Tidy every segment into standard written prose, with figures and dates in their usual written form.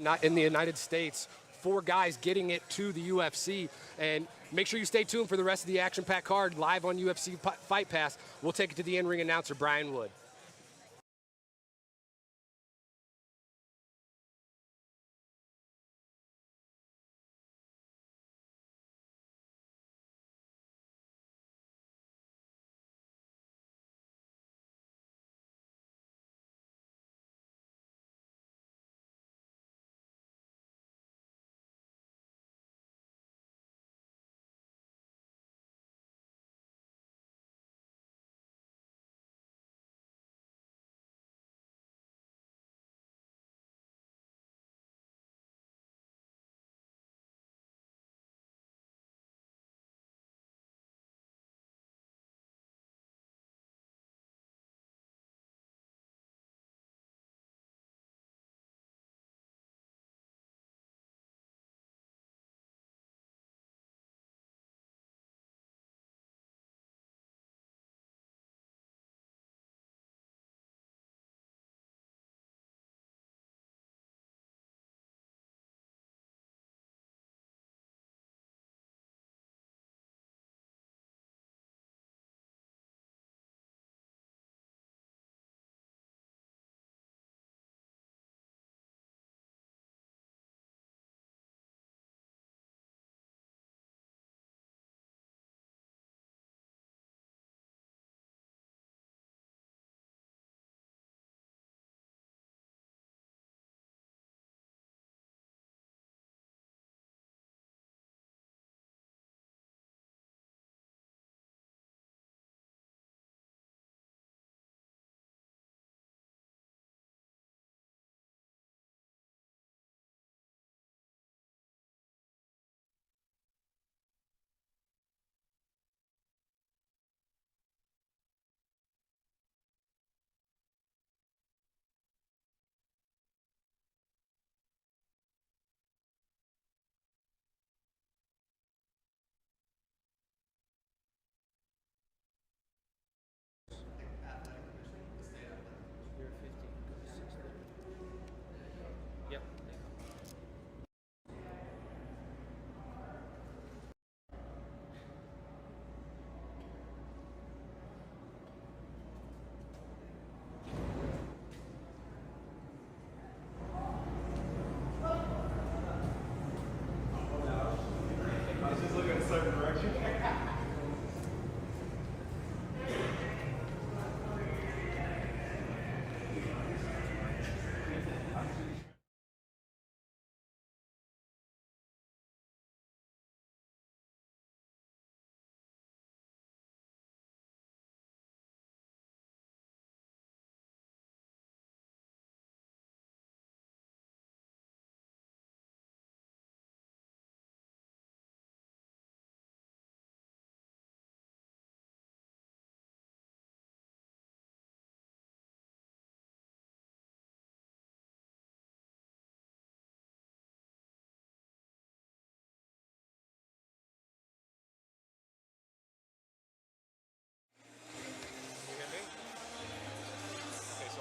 Not in the United States, 4 guys getting it to the UFC. And make sure you stay tuned for the rest of the action-packed card live on UFC Fight Pass. We'll take it to the in-ring announcer, Brian Wood. Yep.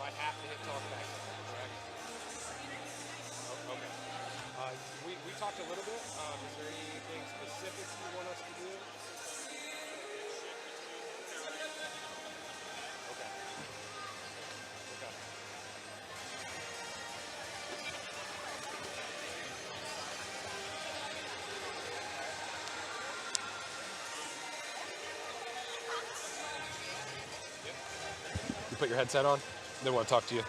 I have to hit talk back, correct? Oh, okay. We talked a little bit. Is there anything specific you want us to do? Okay. Okay. Yep. You put your headset on? They want to talk to you.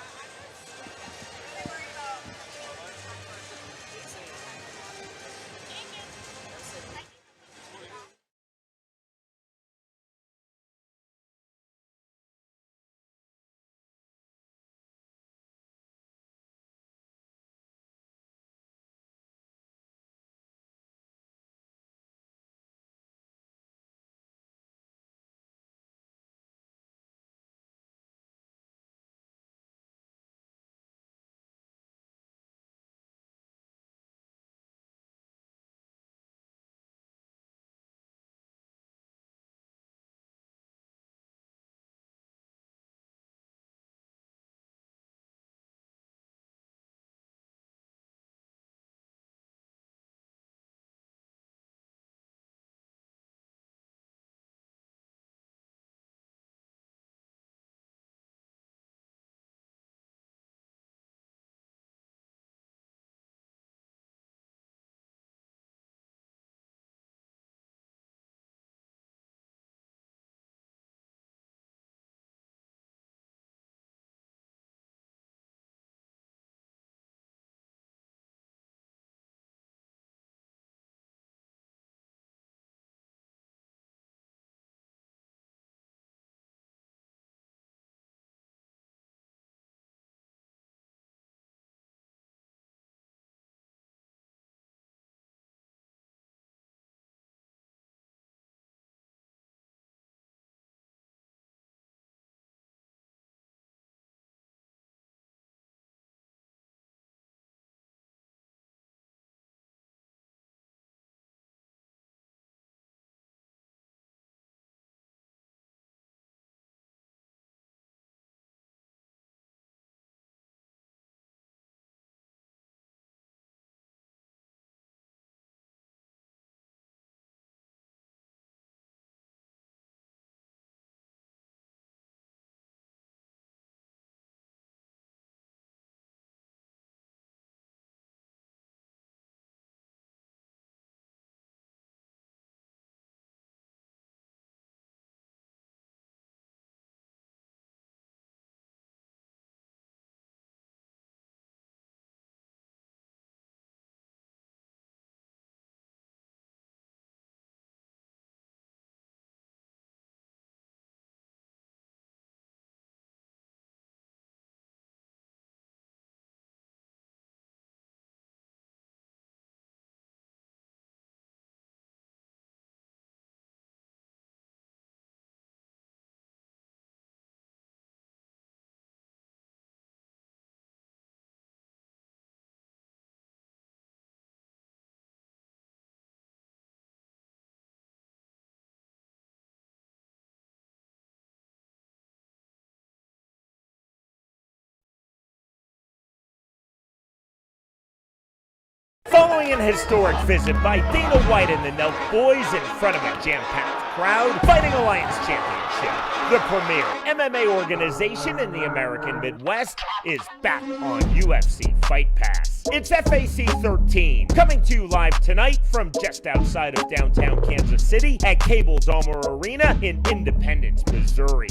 Following an historic visit by Dana White and the Nelk boys in front of a jam-packed crowd, Fighting Alliance Championship, the premier MMA organization in the American Midwest, is back on UFC Fight Pass. It's FAC 13, coming to you live tonight from just outside of downtown Kansas City at Cable Dahmer Arena in Independence, Missouri.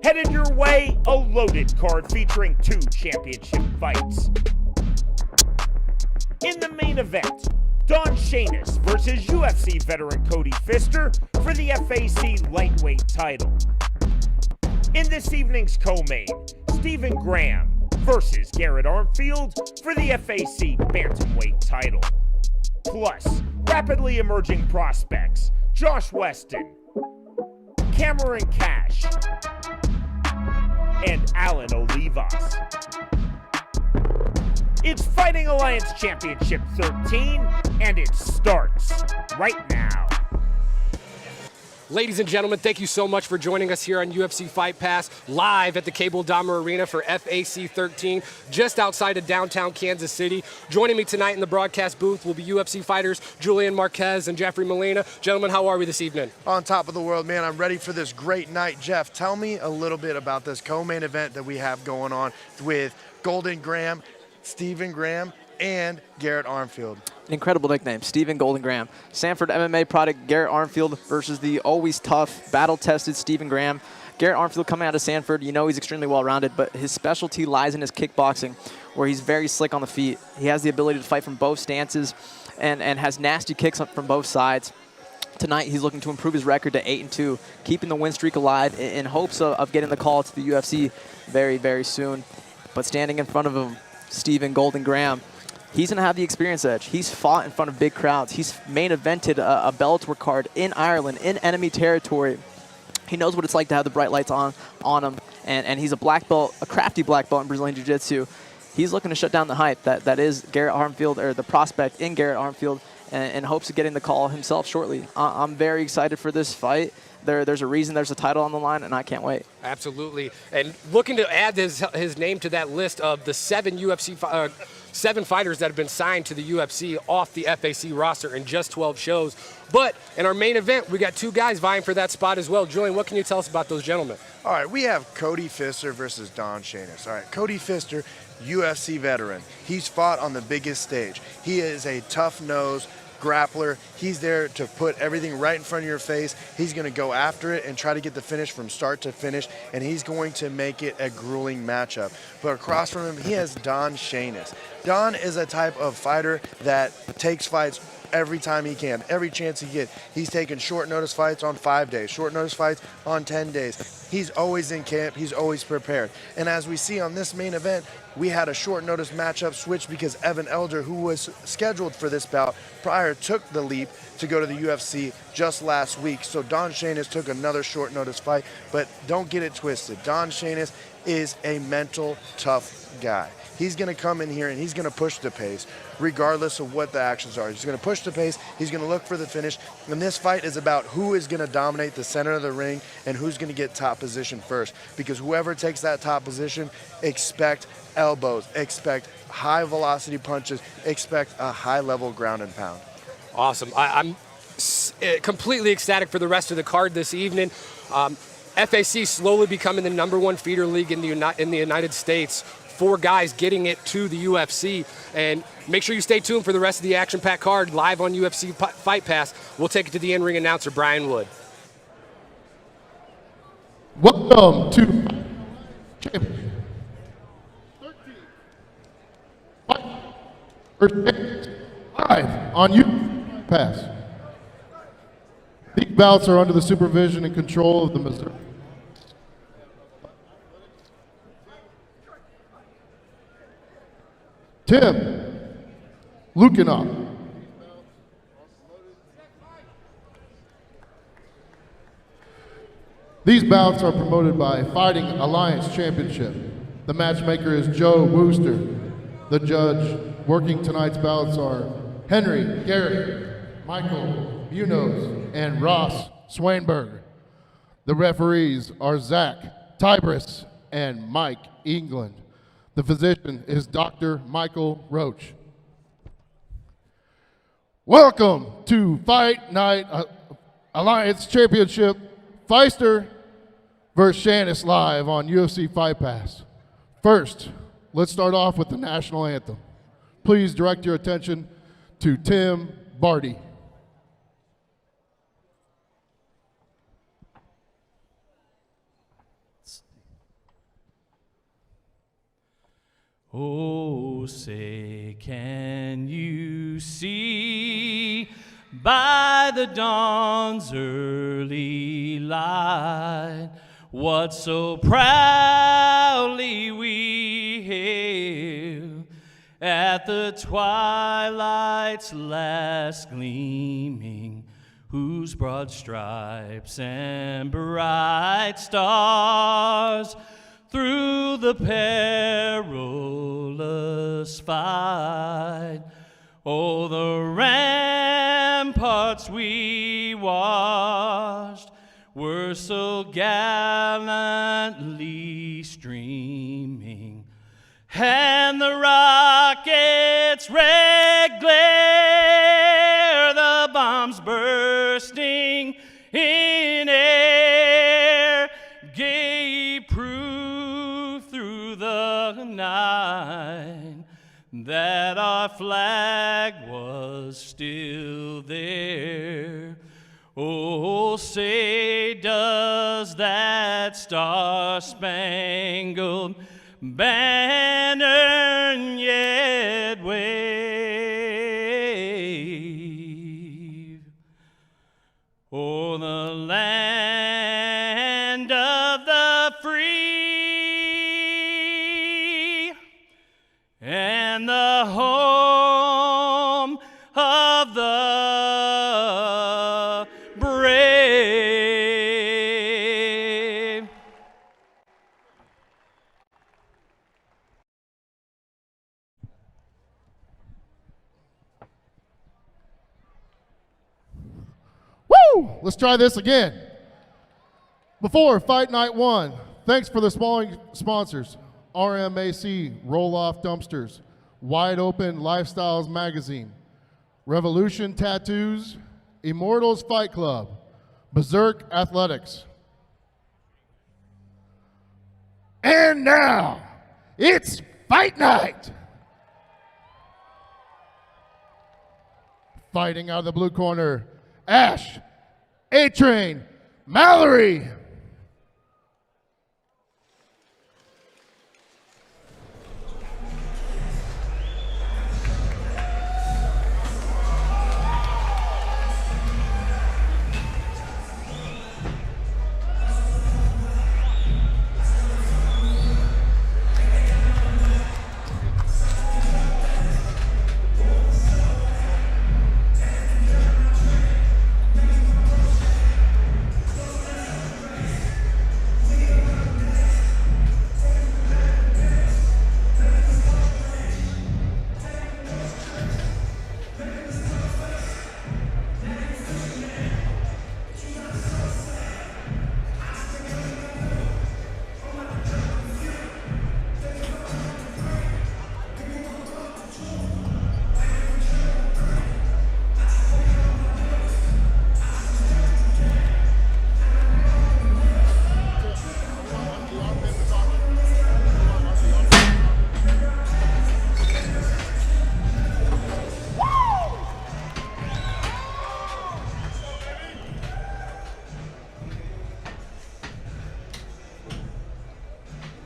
Headed your way, a loaded card featuring 2 championship fights. In the main event, Don Shayner versus UFC veteran Cody Fischer for the FAC lightweight title. In this evening's co-main, Stephen Graham versus Garrett Armfield for the FAC bantamweight title. Plus, rapidly emerging prospects Josh Weston, Cameron Cash, and Alan Olivas. It's Fighting Alliance Championship 13, and it starts right now. Ladies and gentlemen, thank you so much for joining us here on UFC Fight Pass, live at the Cable Dahmer Arena for FAC 13, just outside of downtown Kansas City. Joining me tonight in the broadcast booth will be UFC fighters Julian Marquez and Jeffrey Molina. Gentlemen, how are we this evening? On top of the world, man. I'm ready for this great night. Jeff, tell me a little bit about this co-main event that we have going on with Golden Graham, Stephen Graham, and Garrett Armfield. An incredible nickname, Stephen Golden Graham. Sanford MMA product Garrett Armfield versus the always tough, battle-tested Stephen Graham. Garrett Armfield coming out of Sanford, you know he's extremely well-rounded, but his specialty lies in his kickboxing, where he's very slick on the feet. He has the ability to fight from both stances and has nasty kicks from both sides. Tonight, he's looking to improve his record to 8-2, keeping the win streak alive in hopes of getting the call to the UFC very, very soon. But standing in front of him, Stephen Golden Graham, he's going to have the experience edge. He's fought in front of big crowds. He's main evented a Bellator card in Ireland, in enemy territory. He knows what it's like to have the bright lights on him, and he's a black belt, a crafty black belt in Brazilian Jiu-Jitsu. He's looking to shut down the hype that is Garrett Armfield, or the prospect in Garrett Armfield, and hopes of getting the call himself shortly. I'm very excited for this fight. There's a reason there's a title on the line, and I can't wait. Absolutely. And looking to add his name to that list of the 7 fighters that have been signed to the UFC off the FAC roster in just 12 shows. But in our main event, we got 2 guys vying for that spot as well. Julian, what can you tell us about those gentlemen? All right, we have Cody Fischer versus Don Shayner. All right, Cody Fischer, UFC veteran. He's fought on the biggest stage. He is a tough-nosed grappler. He's there to put everything right in front of your face. He's going to go after it and try to get the finish from start to finish, and he's going to make it a grueling matchup. But across from him, he has Don Shayner. Don is a type of fighter that takes fights every time he can, every chance he gets. He's taken short notice fights on 5 days, short notice fights on 10 days. He's always in camp. He's always prepared. And as we see on this main event, we had a short notice matchup switch because Evan Elder, who was scheduled for this bout prior, took the leap to go to the UFC just last week. So Don Shayner took another short notice fight, but don't get it twisted. Don Shayner is a mental tough guy. He's going to come in here and he's going to push the pace regardless of what the actions are. He's going to push the pace. He's going to look for the finish. And this fight is about who is going to dominate the center of the ring and who's going to get top position first. Because whoever takes that top position, expect elbows, expect high velocity punches, expect a high level ground and pound. Awesome. I'm completely ecstatic for the rest of the card this evening. FAC slowly becoming the #1 feeder league in the United States. 4 guys getting it to the UFC. And make sure you stay tuned for the rest of the action-packed card live on UFC Fight Pass. We'll take it to the in-ring announcer, Brian Wood. Welcome to Champion 13. Live on UFC Pass. These bouts are under the supervision and control of the Missouri. Tim Lukinov. These bouts are promoted by Fighting Alliance Championship. The matchmaker is Joe Wooster. The judge working tonight's bouts are Henry Garrett, Michael Munoz, and Ross Swainberger. The referees are Zach Tybris and Mike England. The physician is Dr. Michael Roach. Welcome to Fight Night Alliance Championship, Feister versus Shannis live on UFC Fight Pass. First, let's start off with the national anthem. Please direct your attention to Tim Barty. Oh, say, can you see by the dawn's early light what so proudly we hail at the twilight's last gleaming, whose broad stripes and bright stars through the perilous fight, oh, the ramparts we watched were so gallantly streaming, and the rockets' red glare, the bombs bursting in air, gave proof through the night that our flag was still there. Oh, say, does that star-spangled banner yet wave? Oh, the land of the free and the home of the brave. Woo! Let's try this again. Before Fight Night 1, thanks for the sponsors. RMAC, Roll-Off Dumpsters, Wide Open Lifestyles Magazine, Revolution Tattoos, Immortals Fight Club, Berserk Athletics. And now, it's Fight Night! Fighting out of the blue corner, Ash, A-Train, Mallory.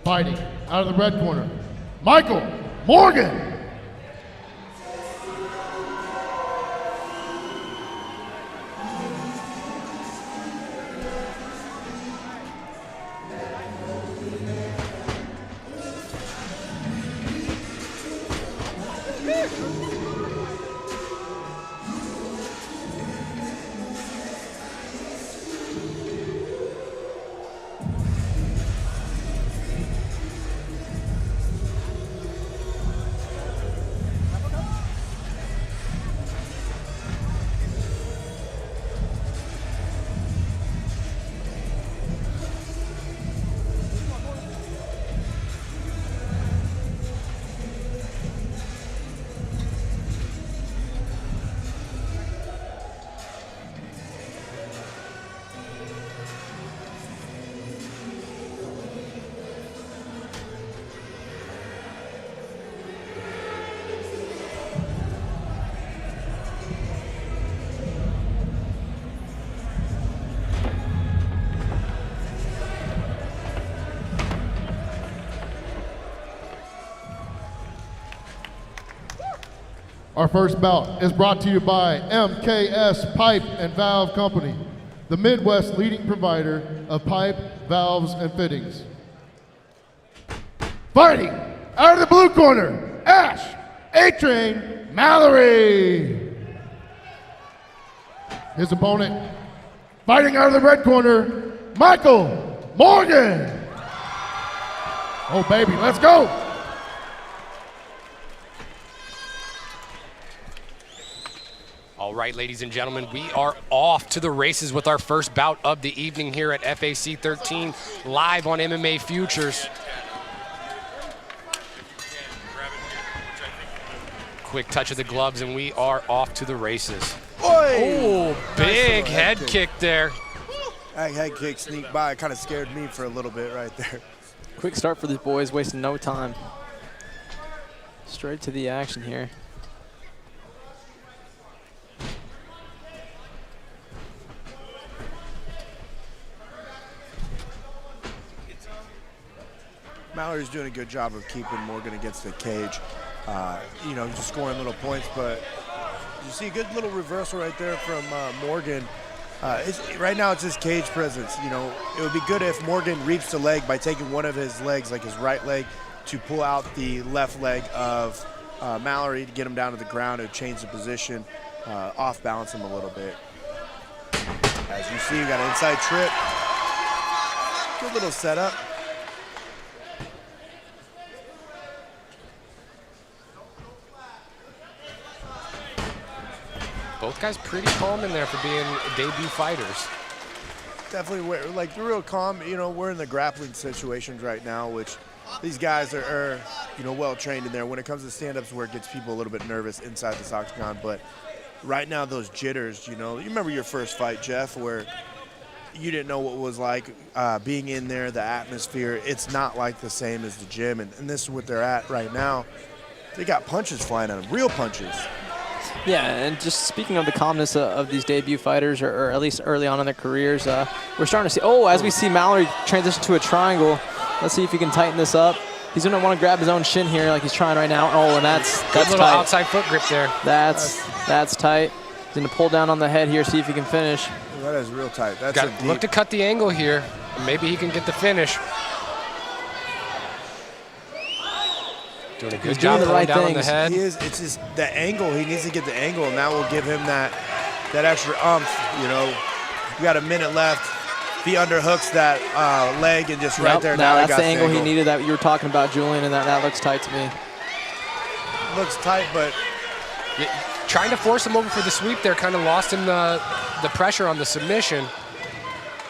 Fighting out of the red corner, Michael Morgan. Our first bout is brought to you by MKS Pipe and Valve Company, the Midwest leading provider of pipe, valves, and fittings. Fighting out of the blue corner, Ash A-Train Mallory. His opponent, fighting out of the red corner, Michael Morgan. Oh baby, let's go. All right, ladies and gentlemen, we are off to the races with our first bout of the evening here at FAC 13, live on MMA Futures. Quick touch of the gloves, and we are off to the races. Oh, big head kick there. That head kick sneaked by, kind of scared me for a little bit right there. Quick start for these boys, wasting no time. Straight to the action here. Mallory's doing a good job of keeping Morgan against the cage. You know, just scoring little points, but you see a good little reversal right there from Morgan. Right now it's his cage presence. You know, it would be good if Morgan reaps the leg by taking one of his legs, like his right leg, to pull out the left leg of Mallory to get him down to the ground and change the position, off balance him a little bit. As you see, you got an inside trip. Good little setup. Both guys pretty calm in there for being debut fighters. Definitely, like the real calm. You know, we're in the grappling situations right now, which these guys are you know, well trained in there. When it comes to stand-ups, where it gets people a little bit nervous inside this octagon, but right now those jitters. You know, you remember your first fight, Jeff, where you didn't know what it was like being in there, the atmosphere. It's not like the same as the gym, and this is what they're at right now. They got punches flying at them, real punches. Yeah, and just speaking of the calmness of these debut fighters, or at least early on in their careers, we're starting to see, as we see Mallory transition to a triangle, let's see if he can tighten this up. He's going to want to grab his own shin here like he's trying right now. Oh, and that's good little tight. Outside foot grip there. That's tight. He's going to pull down on the head here, see if he can finish. That is real tight. That's look to cut the angle here. Maybe he can get the finish. Doing a good job pulling down on the head. He is. It's just the angle. He needs to get the angle, and that will give him that extra umph. You know, you got a minute left. If he underhooks that leg and just right there. Now that's the angle he needed that you were talking about, Julian, and that looks tight to me. Looks tight, but trying to force him over for the sweep there kind of lost him the pressure on the submission.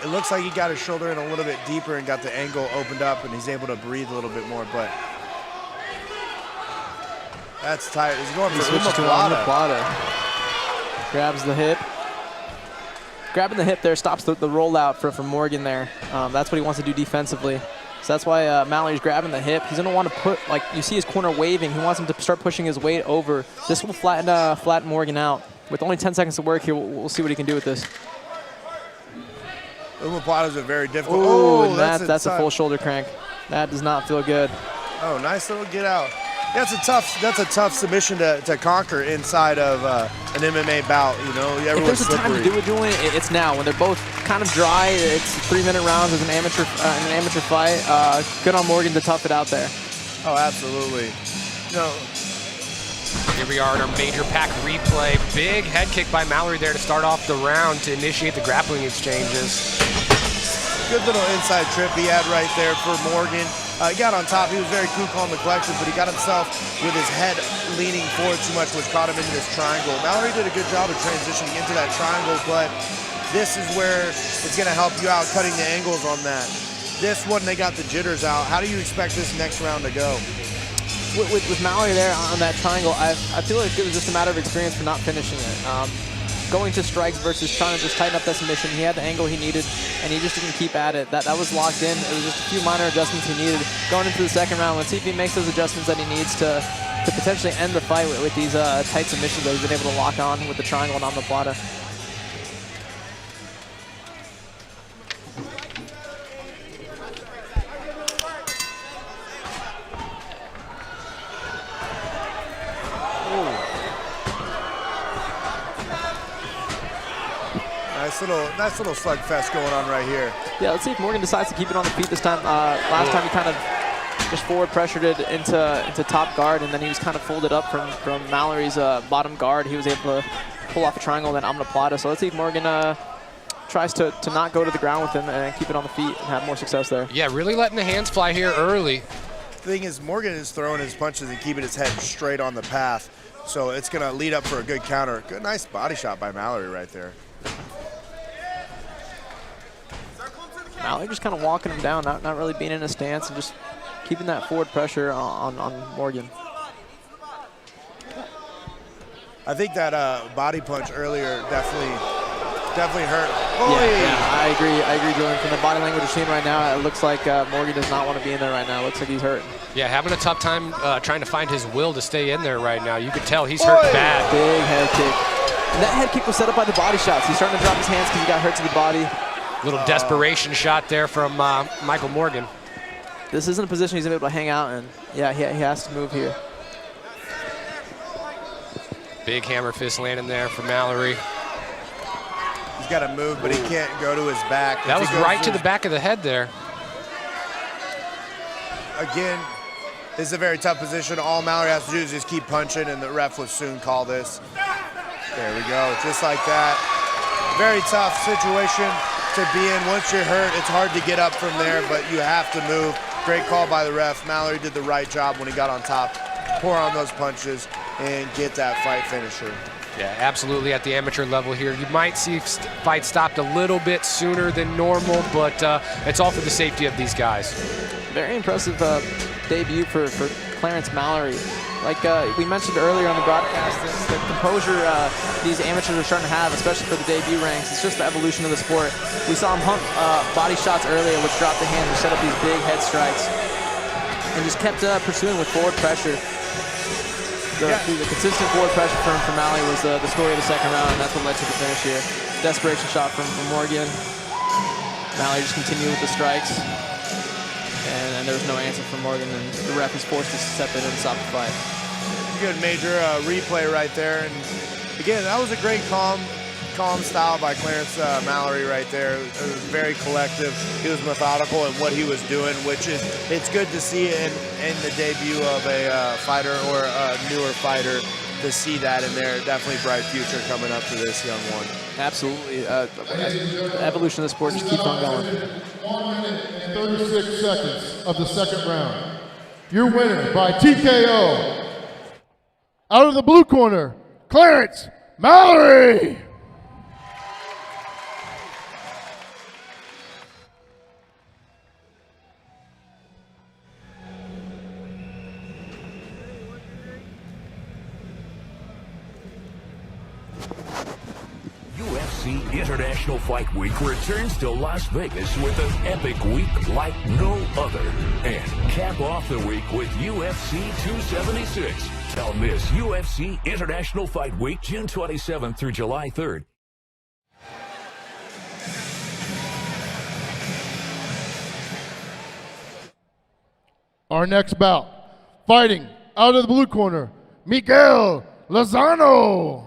It looks like he got his shoulder in a little bit deeper and got the angle opened up, and he's able to breathe a little bit more, but that's tight. He's going for omoplata. Grabs the hip. Grabbing the hip there stops the rollout for Morgan there. That's what he wants to do defensively. So that's why Mallory's grabbing the hip. He's going to want to put, like you see his corner waving. He wants him to start pushing his weight over. This will flatten Morgan out. With only 10 seconds to work here, we'll see what he can do with this. Omoplatas are very difficult. Oh, that's a full shoulder crank. That does not feel good. Oh, nice little get out. That's a tough submission to conquer inside of an MMA bout. You know, if there's a time to do it, Julian, it's now. When they're both kind of dry, it's 3-minute rounds as an amateur fight. Good on Morgan to tough it out there. Oh, absolutely. You know, here we are in our major pack replay. Big head kick by Mallory there to start off the round to initiate the grappling exchanges. Good little inside trip he had right there for Morgan. He got on top. He was very cool, calm, and collected, but he got himself with his head leaning forward too much, which caught him into this triangle. Mallory did a good job of transitioning into that triangle, but this is where it's going to help you out, cutting the angles on that. This one, they got the jitters out. How do you expect this next round to go? With Mallory there on that triangle, I feel like it was just a matter of experience for not finishing it. Going to strikes versus trying to just tighten up that submission. He had the angle he needed, and he just didn't keep at it. That was locked in. It was just a few minor adjustments he needed. Going into the second round, let's see if he makes those adjustments that he needs to potentially end the fight with these tight submissions that he's been able to lock on with the triangle and omoplata. nice little slugfest going on right here. Yeah, let's see if Morgan decides to keep it on the feet this time. Last time he kind of just forward pressured it into top guard, and then he was kind of folded up from Mallory's bottom guard. He was able to pull off a triangle, then omelet plata. So let's see if Morgan tries to not go to the ground with him and keep it on the feet and have more success there. Yeah, really letting the hands fly here early. The thing is, Morgan is throwing his punches and keeping his head straight on the path, so it's going to lead up for a good counter. Good, nice body shot by Mallory right there. Mallory just kind of walking him down, not really being in a stance and just keeping that forward pressure on Morgan. I think that body punch earlier definitely hurt. Yeah, I agree, Julian. From the body language we're seeing right now, it looks like Morgan does not want to be in there right now. It looks like he's hurt. Yeah, having a tough time trying to find his will to stay in there right now. You could tell he's hurt bad. Big head kick. And that head kick was set up by the body shots. He's starting to drop his hands because he got hurt to the body. Little desperation shot there from Michael Morgan. This isn't a position he's able to hang out in. Yeah, he has to move here. Big hammer fist landing there for Mallory. He's got to move, but he can't go to his back. That was right to the back of the head there. Again, this is a very tough position. All Mallory has to do is just keep punching, and the ref will soon call this. There we go, just like that. Very tough situation to be in. Once you're hurt, it's hard to get up from there, but you have to move. Great call by the ref. Mallory did the right job when he got on top. Pour on those punches and get that fight finisher. Yeah, absolutely at the amateur level here. You might see fight stopped a little bit sooner than normal, but it's all for the safety of these guys. Very impressive debut for Clarence Mallory. Like we mentioned earlier on the broadcast, the composure these amateurs are starting to have, especially for the debut ranks, it's just the evolution of the sport. We saw him hunt body shots earlier, which dropped the hand, which set up these big head strikes, and just kept pursuing with forward pressure. The consistent forward pressure from Mallory was the story of the second round, and that's what led to the finish here. Desperation shot from Morgan. Mallory just continued with the strikes, and there was no answer from Morgan, and the ref is forced to step in and stop the fight. Good major replay right there, and again, that was a great calm style by Clarence Mallory right there. It was very collective. He was methodical in what he was doing, which is, it's good to see in the debut of a fighter or a newer fighter to see that in there. Definitely bright future coming up for this young one. Absolutely. The evolution of the sport just keeps on going. 1 minute and 36 seconds of the second round. Your winner by TKO. Out of the blue corner, Clarence Mallory. UFC International Fight Week returns to Las Vegas with an epic week like no other. And cap off the week with UFC 276. Don't miss UFC International Fight Week, June 27th through July 3rd. Our next bout, fighting out of the blue corner, Miguel Lozano.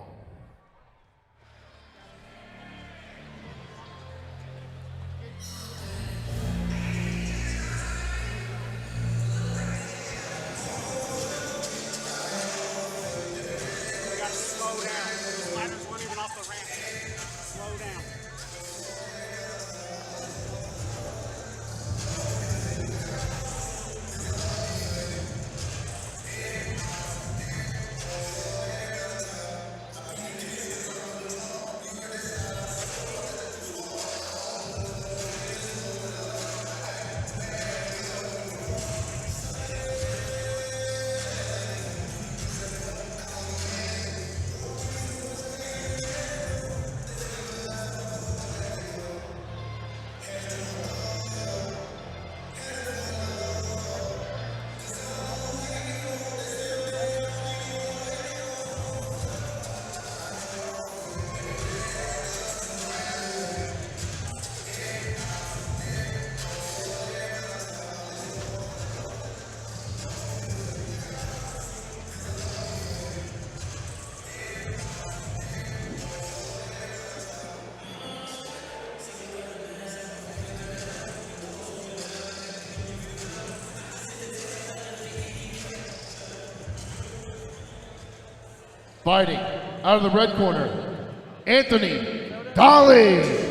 Fighting out of the red corner, Anthony Dolly.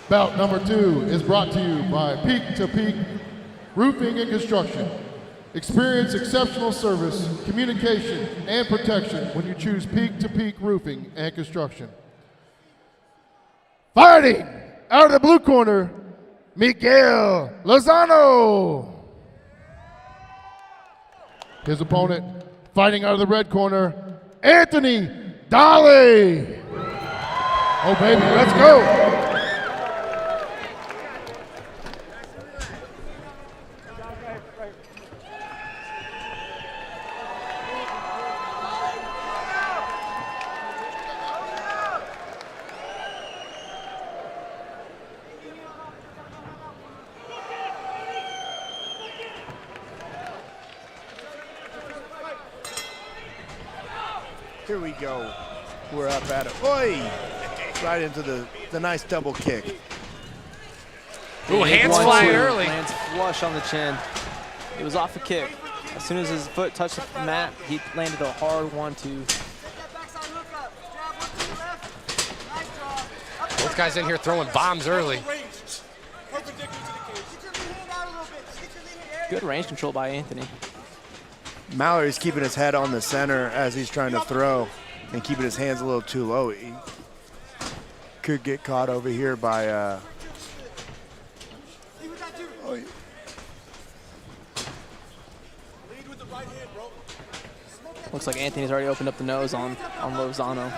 Bout number 2 is brought to you by Peak to Peak Roofing and Construction. Experience exceptional service, communication, and protection when you choose Peak to Peak Roofing and Construction. Fighting out of the blue corner, Miguel Lozano. His opponent, fighting out of the red corner, Anthony Dolly. Oh baby, let's go. Here we go. We're up at it. Oi! Right into the nice double kick. Ooh, hands flying early. Lands flush on the chin. It was off a kick. As soon as his foot touched the mat, he landed a hard 1-2. Both guys in here throwing bombs early. Good range control by Anthony. Mallory's keeping his head on the center as he's trying to throw and keeping his hands a little too low. He could get caught over here by Looks like Anthony's already opened up the nose on Lozano.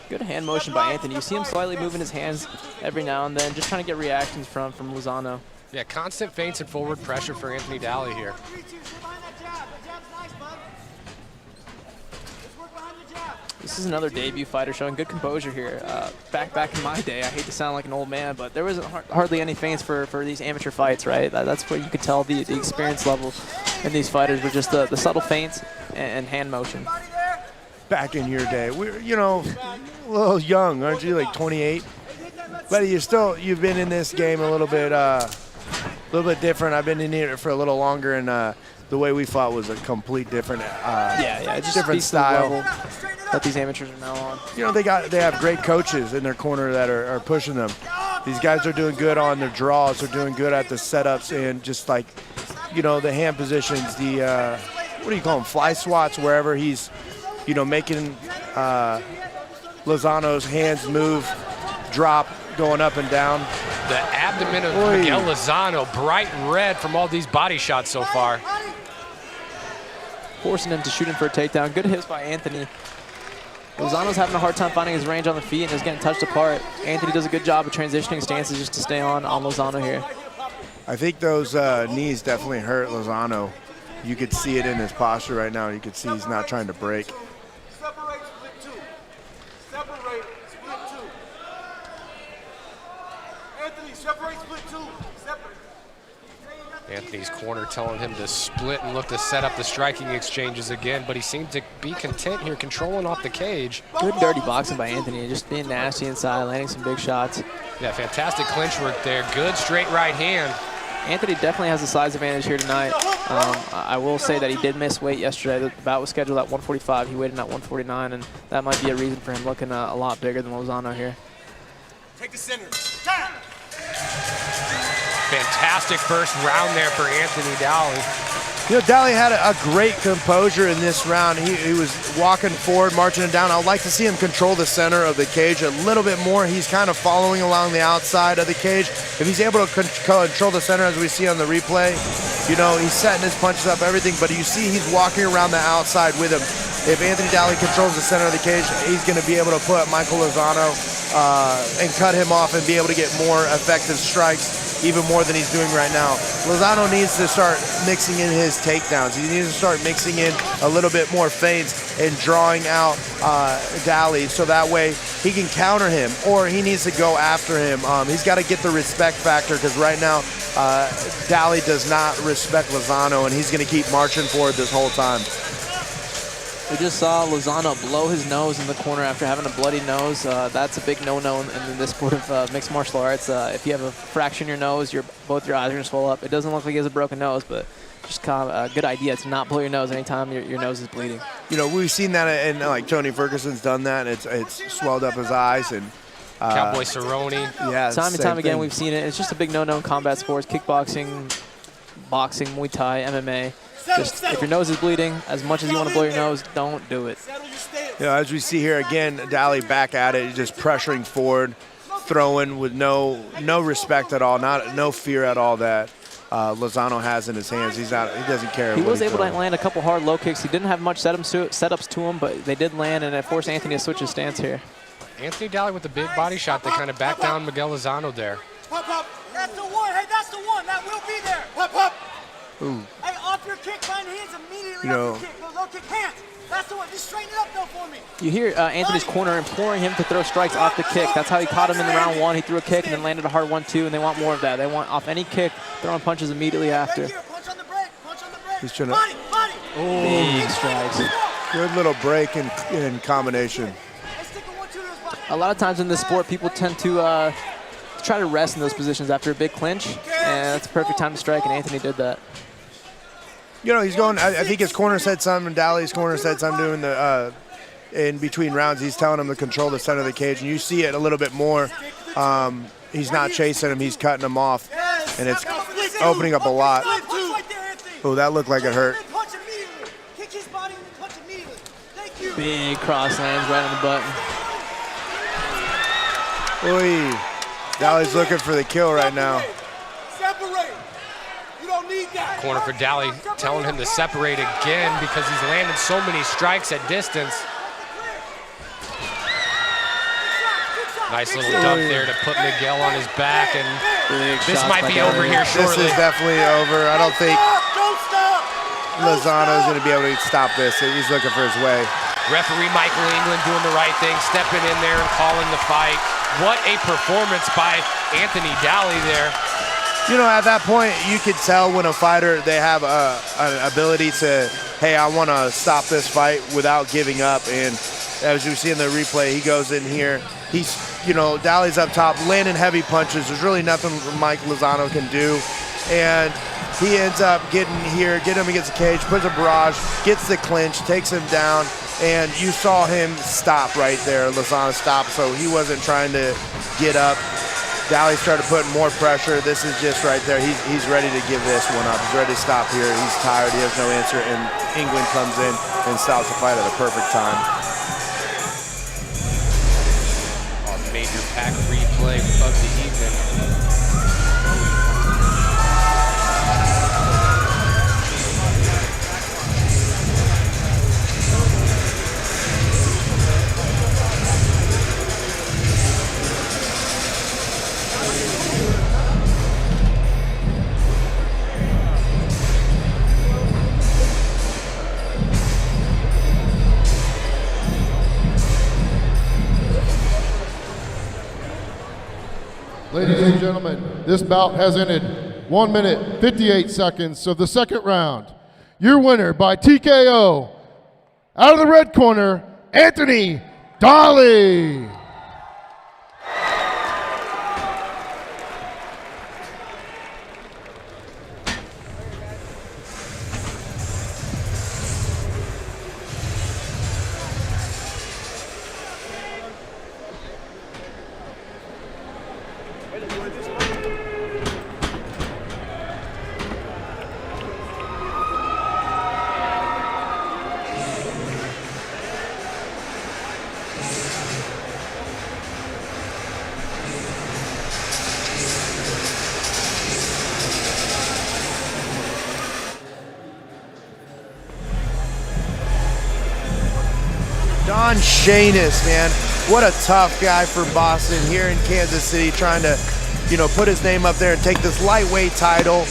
Good hand motion by Anthony. You see him slightly moving his hands every now and then, just trying to get reactions from Lozano. Yeah, constant feints and forward pressure for Anthony Dolly here. This is another debut fighter showing good composure here. Back in my day, I hate to sound like an old man, but there wasn't hardly any feints for these amateur fights, right? That's where you could tell the experience level in these fighters were just the subtle feints and hand motion. back in your day. We're, you know, a little young, aren't you? Like 28. But you've been in this game a little bit different. I've been in here for a little longer, and the way we fought was a complete different, it just different style that these amateurs are now on. You know, they have great coaches in their corner that are pushing them. These guys are doing good on their draws. They're doing good at the setups and just like, you know, the hand positions, the what do you call them, fly swats, wherever he's, you know, making Lozano's hands move, drop, going up and down. The abdomen of Miguel Lozano, bright red from all these body shots so far. Forcing him to shoot him for a takedown. Good hits by Anthony. Lozano's having a hard time finding his range on the feet and is getting touched apart. Anthony does a good job of transitioning stances just to stay on Lozano here. I think those knees definitely hurt Lozano. You could see it in his posture right now. You could see he's not trying to break. Separate, split two. Separate, split two. Anthony, separate, split two. Separate. Anthony's corner telling him to split and look to set up the striking exchanges again, but he seemed to be content here, controlling off the cage. Good dirty boxing by Anthony, just being nasty inside, landing some big shots. Yeah, fantastic clinch work there. Good straight right hand. Anthony definitely has the size advantage here tonight. I will say that he did miss weight yesterday. The bout was scheduled at 145. He weighed in at 149, and that might be a reason for him looking a lot bigger than Lozano here. Take the center. Fantastic first round there for Anthony Daly. You know, Daly had a great composure in this round. He was walking forward, marching it down. I would like to see him control the center of the cage a little bit more. He's kind of following along the outside of the cage. If he's able to control the center as we see on the replay, you know, he's setting his punches up, everything, but you see he's walking around the outside with him. If Anthony Daly controls the center of the cage, he's going to be able to put Miguel Lozano and cut him off and be able to get more effective strikes, even more than he's doing right now. Lozano needs to start mixing in his takedowns. He needs to start mixing in a little bit more feints and drawing out Daly so that way he can counter him, or he needs to go after him. He's got to get the respect factor, because right now Daly does not respect Lozano, and he's going to keep marching forward this whole time. We just saw Lozano blow his nose in the corner after having a bloody nose. That's a big no-no in this sport of mixed martial arts. If you have a fracture in your nose, both your eyes are going to swell up. It doesn't look like he has a broken nose, but just kind of a good idea to not blow your nose anytime your nose is bleeding. You know, we've seen that, and like Tony Ferguson's done that. It's swelled up his eyes, and Cowboy Cerrone. Yeah, time and time again we've seen it. It's just a big no-no in combat sports: kickboxing, boxing, Muay Thai, MMA. Just if your nose is bleeding, as much as you want to blow your nose, don't do it. You know, as we see here again, Daly back at it, just pressuring forward, throwing with no respect at all, no fear at all that Lozano has in his hands. He doesn't care. He was able to land a couple hard low kicks. He didn't have much setups to him, but they did land, and it forced Anthony to switch his stance here. Anthony Daly with the big body shot that kind of backed down Miguel Lozano there. Pop, pop. That's the one. Hey, that's the one. That will be there. Pop, pop. Ooh. Hey, off your kick, find hands immediately. You know, off your kick. Low kick, hands. That's the one. Just straighten it up, though, for me. You hear Anthony's corner imploring him to throw strikes off the kick. That's how he caught him in the round one. He threw a kick and then landed a hard 1-2, and they want more of that. They want off any kick, throwing punches immediately after. Right here. Punch on the break. Punch on the break. He's trying to. Body. Big strikes. Good little break in combination. A lot of times in this sport, people tend to try to rest in those positions after a big clinch, and that's the perfect time to strike, and Anthony did that. You know, he's going. I think his corner said something, and Daly's corner said something doing the in between rounds. He's telling him to control the center of the cage, and you see it a little bit more. He's not chasing him; he's cutting him off, and it's opening up a lot. Oh, that looked like it hurt. Big cross lands right on the button. Oy. Daly's looking for the kill right now. Corner for Daly telling him to separate again because he's landed so many strikes at distance. Nice little dump there to put Miguel on his back, and this might be over here shortly. This is definitely over. I don't think Lozano is going to be able to stop this. He's looking for his way. Referee Michael England doing the right thing, stepping in there and calling the fight. What a performance by Anthony Daly there. You know, at that point, you could tell when a fighter, they have an ability to, hey, I want to stop this fight without giving up. And as you see in the replay, he goes in here. He's, you know, Daly's up top, landing heavy punches. There's really nothing Mike Lozano can do. And he ends up getting here, getting him against the cage, puts a barrage, gets the clinch, takes him down. And you saw him stop right there. Lozano stopped, so he wasn't trying to get up. Daly started putting more pressure. This is just right there. He's ready to give this one up. He's ready to stop here. He's tired. He has no answer. And England comes in and stops the fight at a perfect time. Our major pack replay of the evening. Ladies and gentlemen, this bout has ended 1 minute, 58 seconds of the second round. Your winner by TKO, out of the red corner, Anthony Dolly. Don Shayner, man, what a tough guy from Boston here in Kansas City, trying to, put his name up there and take this lightweight title.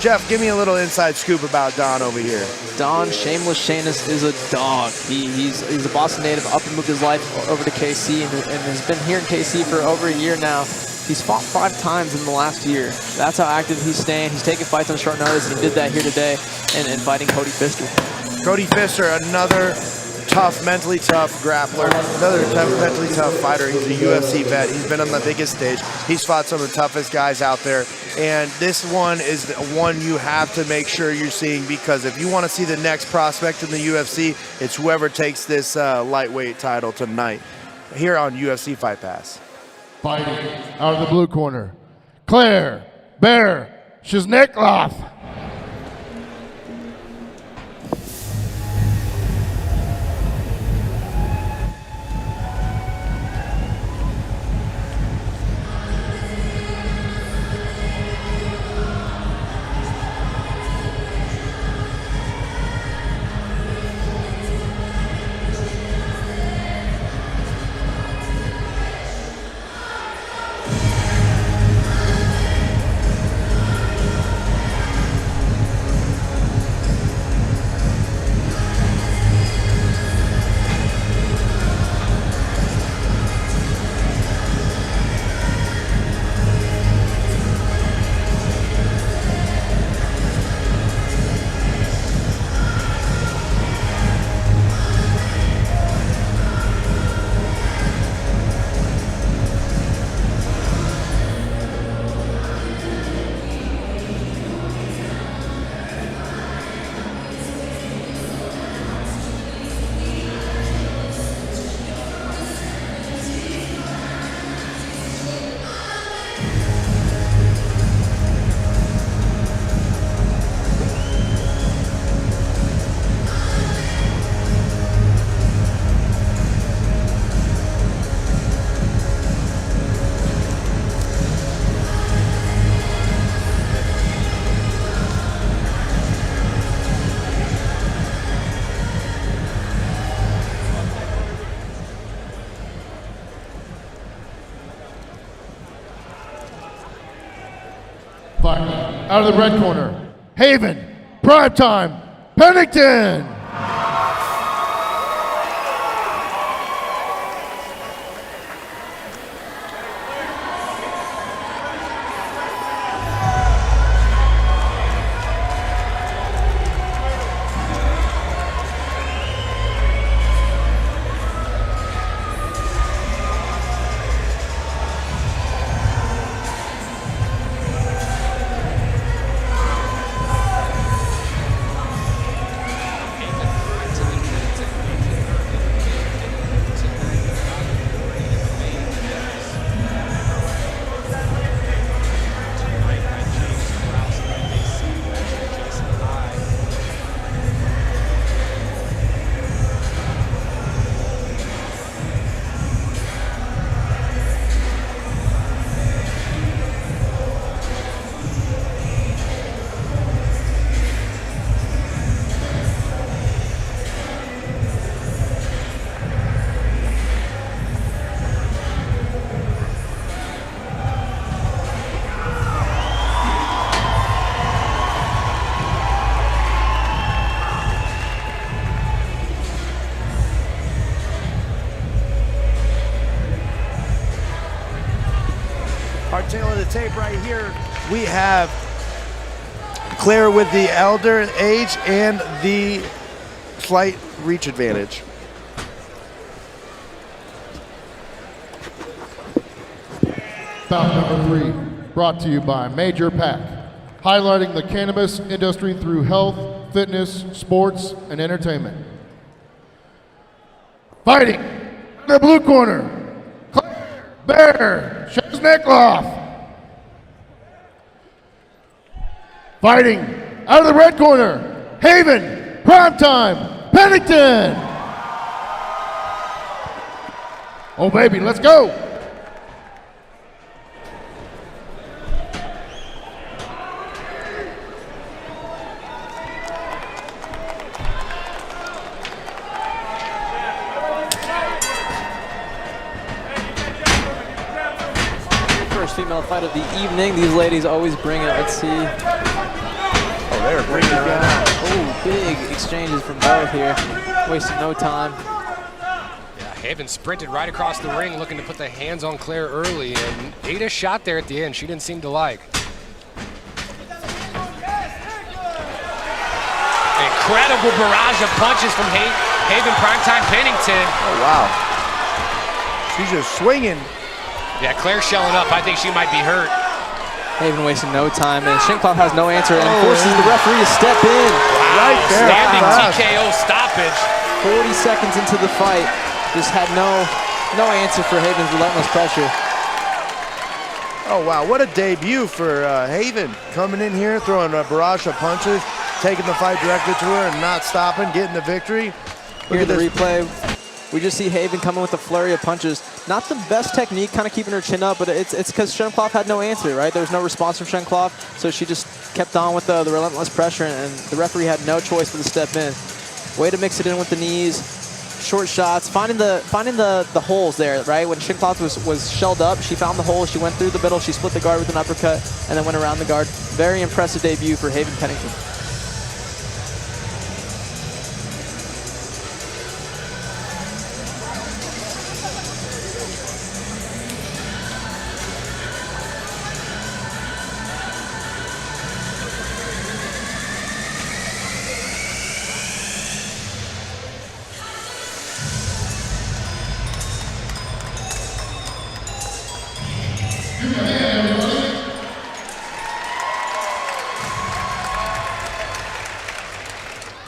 Jeff, give me a little inside scoop about Don over here. Don Shameless Shayner is a dog. He's a Boston native, up and moved his life over to KC and has been here in KC for over a year now. He's fought 5 times in the last year. That's how active he's staying. He's taking fights on short notice, and he did that here today and fighting Cody Fischer. Cody Fischer, another mentally tough grappler, another mentally tough fighter. He's a UFC vet. He's been on the biggest stage. He's fought some of the toughest guys out there. And this one is the one you have to make sure you're seeing, because if you want to see the next prospect in the UFC, it's whoever takes this lightweight title tonight here on UFC Fight Pass. Fighting out of the blue corner, Claire Bear Shiznikloff. Out of the red corner, Haven, Primetime, Pennington. Our tail of the tape right here. we have Claire with the elder age and the slight reach advantage. Bout number 3, brought to you by Major PAC, highlighting the cannabis industry through health, fitness, sports, and entertainment. Fighting in the blue corner, Claire Bear Shesnikloff. Fighting out of the red corner, Haven Primetime Pennington. Oh baby, let's go. First female fight of the evening. These ladies always bring it. Let's see. Oh, they're bringing it out. Oh, big exchanges from both here. Wasting no time. Yeah, Haven sprinted right across the ring looking to put the hands on Claire early and ate a shot there at the end she didn't seem to like. Incredible barrage of punches from Haven Primetime Pennington. Oh, wow. She's just swinging. Yeah, Claire's shelling up. I think she might be hurt. Haven wasting no time, and Shesnikloff has no answer and forces the referee to step in. Wow, Right there. standing Fast. TKO stoppage. 40 seconds into the fight, just had no answer for Haven's relentless pressure. Oh, wow. What a debut for Haven. Coming in here, throwing a barrage of punches, taking the fight directly to her and not stopping, getting the victory. Here in the replay, we just see Haven coming with a flurry of punches. Not the best technique, kind of keeping her chin up, but it's because Shesnikloff had no answer, right? There was no response from Shesnikloff, so she just kept on with the relentless pressure, and the referee had no choice but to step in. Way to mix it in with the knees, short shots, finding the holes there, right? When Shesnikloff was shelled up, she found the hole, she went through the middle, she split the guard with an uppercut, and then went around the guard. Very impressive debut for Haven Pennington.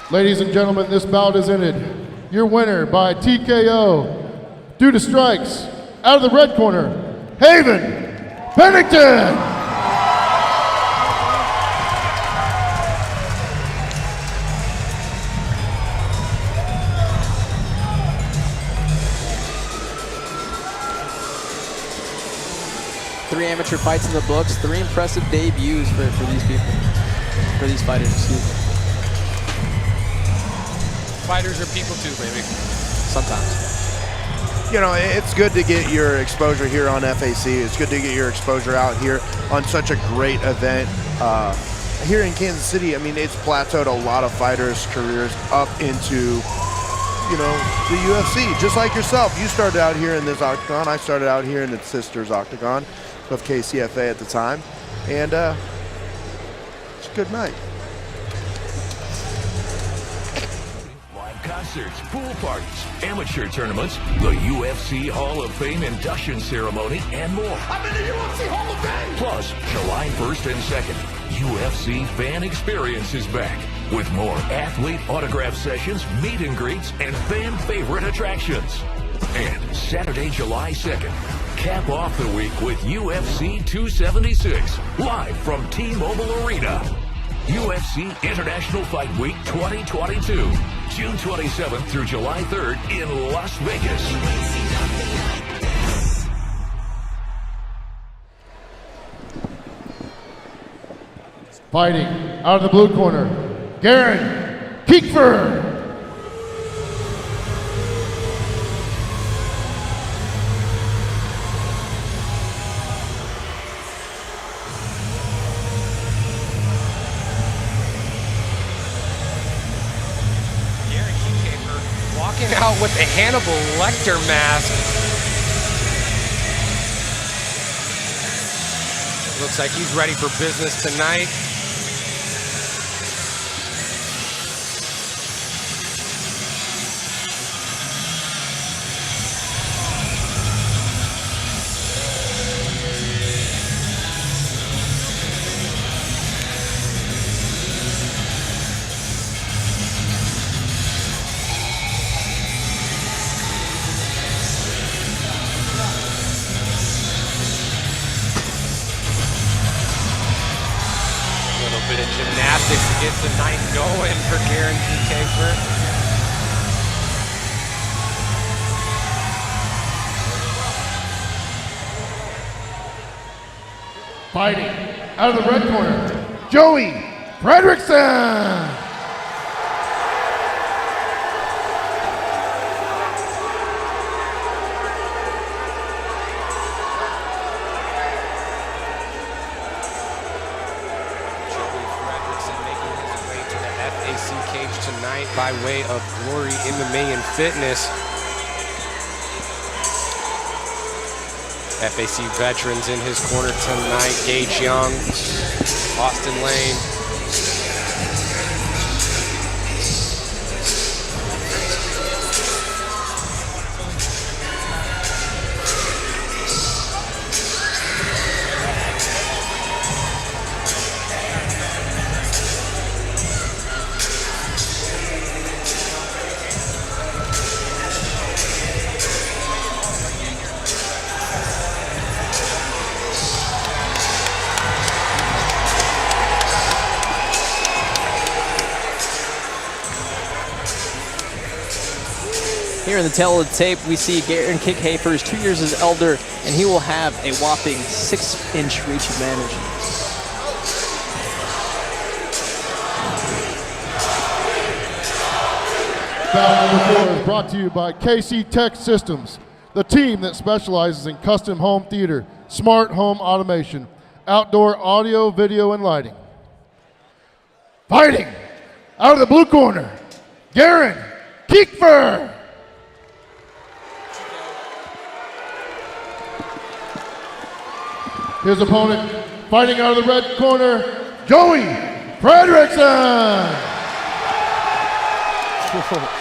Ladies and gentlemen, this bout is ended. Your winner by TKO, due to strikes, out of the red corner, Haven Pennington. Three amateur fights in the books, 3 impressive debuts for these people, for these fighters, excuse me. Fighters are people too, baby. Sometimes. You know, it's good to get your exposure here on FAC. It's good to get your exposure out here on such a great event. Here in Kansas City, I mean, it's plateaued a lot of fighters' careers up into, you know, the UFC. Just like yourself, you started out here in this octagon. I started out here in its sister's octagon of KCFA at the time. And it's a good night. Concerts, pool parties, amateur tournaments, the UFC Hall of Fame induction ceremony, and more. I'm in the UFC Hall of Fame! Plus, July 1st and 2nd, UFC Fan Experience is back with more athlete autograph sessions, meet and greets, and fan favorite attractions. And Saturday, July 2nd, cap off the week with UFC 276, live from T-Mobile Arena. UFC International Fight Week 2022, June 27th through July 3rd in Las Vegas. Fighting out of the blue corner, Garen Kiekfer. Walking out with a Hannibal Lecter mask. Looks like he's ready for business tonight. Bit of gymnastics to get the night going for Garen Kiefer. Fighting out of the red corner, Joey Frederickson. Tonight by way of Glory MMA and Fitness. FAC veterans in his corner tonight. Gage Young, Austin Lane. Here in the tail of the tape, we see Garen Kickhafer is 2 years his elder, and he will have a whopping 6-inch reach advantage. Bout number 4 is brought to you by KC Tech Systems, the team that specializes in custom home theater, smart home automation, outdoor audio, video, and lighting. Fighting out of the blue corner, Garen Kiefer. His opponent, fighting out of the red corner, Joey Frederickson.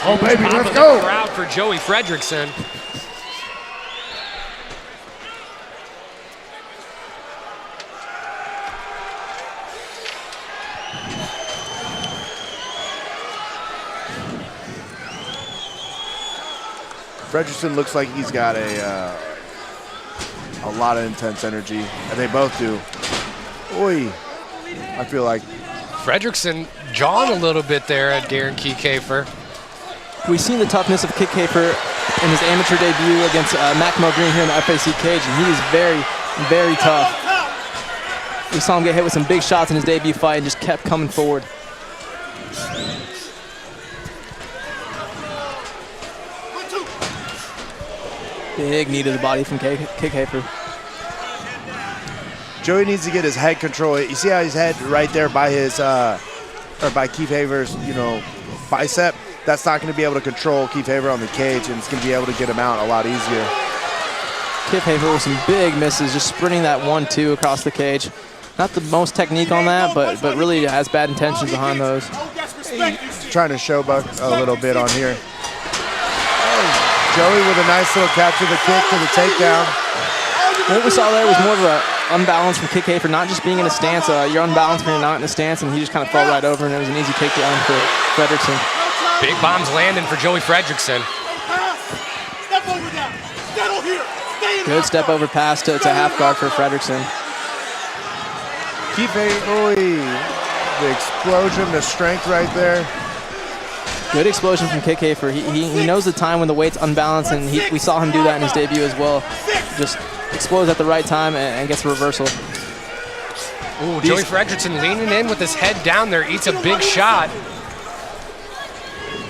Oh baby, let's go. Crowd for Joey Frederickson. Frederickson looks like he's got a lot of intense energy, and they both do. Oi, I feel like Frederickson jawing a little bit there at Garen Kiefer. We've seen the toughness of Kickhafer in his amateur debut against Macmo Green here in the FAC cage, and he is very, very tough. We saw him get hit with some big shots in his debut fight and just kept coming forward. Big knee to the body from Kickhafer. Joey needs to get his head control. You see how his head right there by his, or by Kiefer's, bicep? That's not going to be able to control Kiefer on the cage, and it's going to be able to get him out a lot easier. Kiefer with some big misses, just sprinting that 1-2 across the cage. Not the most technique on that, but really has bad intentions behind those. Trying to showbuck a little bit on here. Joey with a nice little catch of the kick to the takedown. What we saw there was more of an unbalance from Kickhafer, not just being in a stance. You're unbalanced when you're not in a stance, and he just kind of fell right over, and it was an easy takedown for Frederickson. Big bombs landing for Joey Frederickson. Step over that. Settle here. Stay in Good step over pass to half guard for Frederickson. The explosion, the strength right there. Good explosion from Kickhafer. He knows the time when the weight's unbalanced, and we saw him do that in his debut as well. Just explodes at the right time and gets a reversal. Ooh, Joey Frederickson leaning in with his head down there, eats a big shot.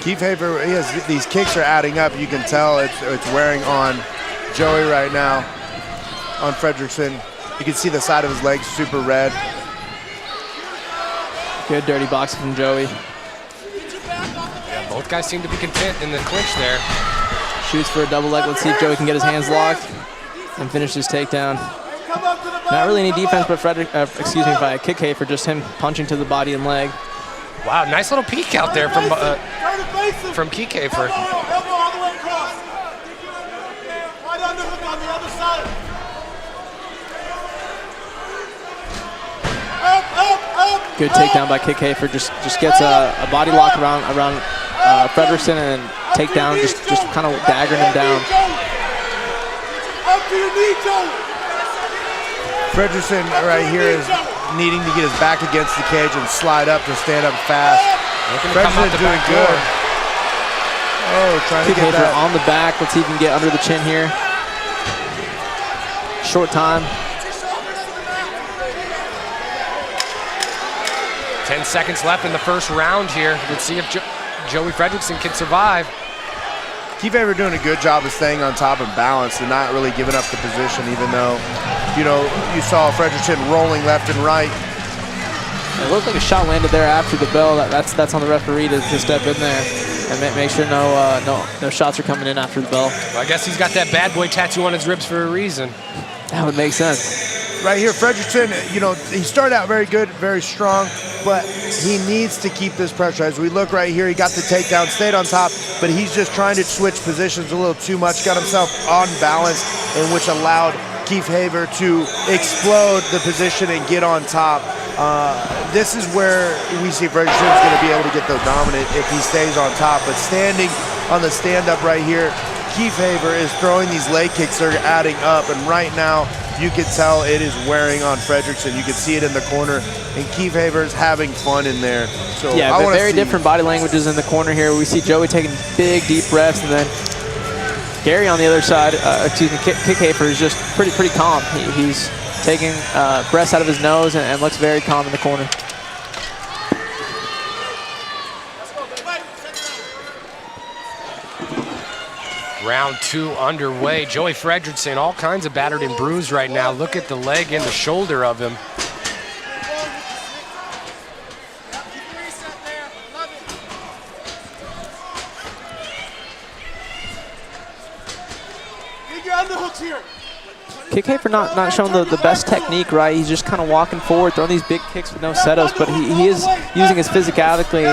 Kiefer, these kicks are adding up. You can tell it's wearing on Joey right now, on Frederickson. You can see the side of his legs super red. Good dirty boxing from Joey. Yeah, both guys seem to be content in the clinch there. Shoots for a double leg. Let's see if Joey can get his hands locked and finish his takedown. Come up to the Not really any defense, but by Kike for just him punching to the body and leg. Wow, nice little peek out there from Kike for. Elbow all the way across. Right underhook on the other side. Up. Good takedown by Kike for just gets a body lock around Frederickson and takedown, just kind of daggering him down. Up to your knee, Joe. Frederickson right here is needing to get his back against the cage and slide up to stand up fast. Frederickson doing good. Oh, trying to get that on the back. Let's see if he can get under the chin here. Short time. 10 seconds left in the first round here. Let's see if Joey Frederickson can survive. Kiefer doing a good job of staying on top and balanced and not really giving up the position, even though, you saw Frederickson rolling left and right. It looked like a shot landed there after the bell. That's on the referee to step in there and make sure no shots are coming in after the bell. Well, I guess he's got that bad boy tattoo on his ribs for a reason. That would make sense. Right here, Frederickson, he started out very good, very strong, but he needs to keep this pressure. As we look right here, he got the takedown, stayed on top, but he's just trying to switch positions a little too much, got himself on balance, and which allowed Keith Haver to explode the position and get on top. This is where we see Frederickson's going to be able to get the dominant if he stays on top, but standing on the stand-up right here, Keith Haver is throwing these leg kicks that are adding up, and right now you can tell it is wearing on Frederickson. You can see it in the corner, and Keith Haver is having fun in there. So yeah, but very different body languages in the corner here. We see Joey taking big, deep breaths, and then Gary on the other side, Kike Haver is just pretty calm. He's taking breaths out of his nose and looks very calm in the corner. Round 2 underway. Joey Frederickson, all kinds of battered and bruised right now. Look at the leg and the shoulder of him. Get your underhooks here. Kike for not showing the best technique, right? He's just kind of walking forward, throwing these big kicks with no setups, but he is using his physicality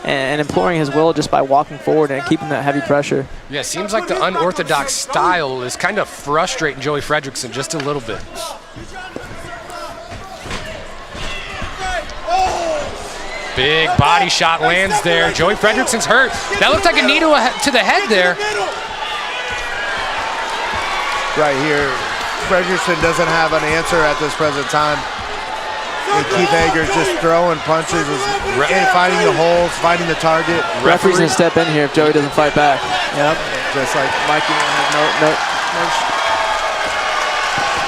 and employing his will just by walking forward and keeping that heavy pressure. Yeah, seems like the unorthodox style is kind of frustrating Joey Frederickson just a little bit. Big body shot lands there. Joey Frederickson's hurt. That looked like a knee to the head there. Right here, Frederickson doesn't have an answer at this present time. And Keith Hager's just throwing punches, and finding the holes, finding the target. Referee's gonna step in here if Joey doesn't fight back. Yep, just like Mikey has no.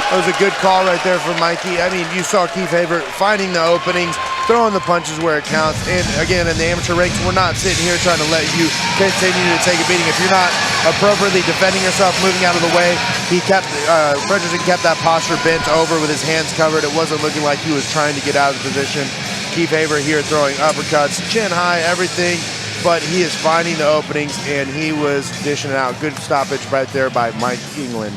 That was a good call right there from Mikey. I mean, you saw Keith Haver finding the openings, throwing the punches where it counts. And again, in the amateur ranks, we're not sitting here trying to let you continue to take a beating. If you're not appropriately defending yourself, moving out of the way, Frederickson kept that posture bent over with his hands covered. It wasn't looking like he was trying to get out of the position. Keith Haver here throwing uppercuts, chin high, everything, but he is finding the openings, and he was dishing it out. Good stoppage right there by Mike England.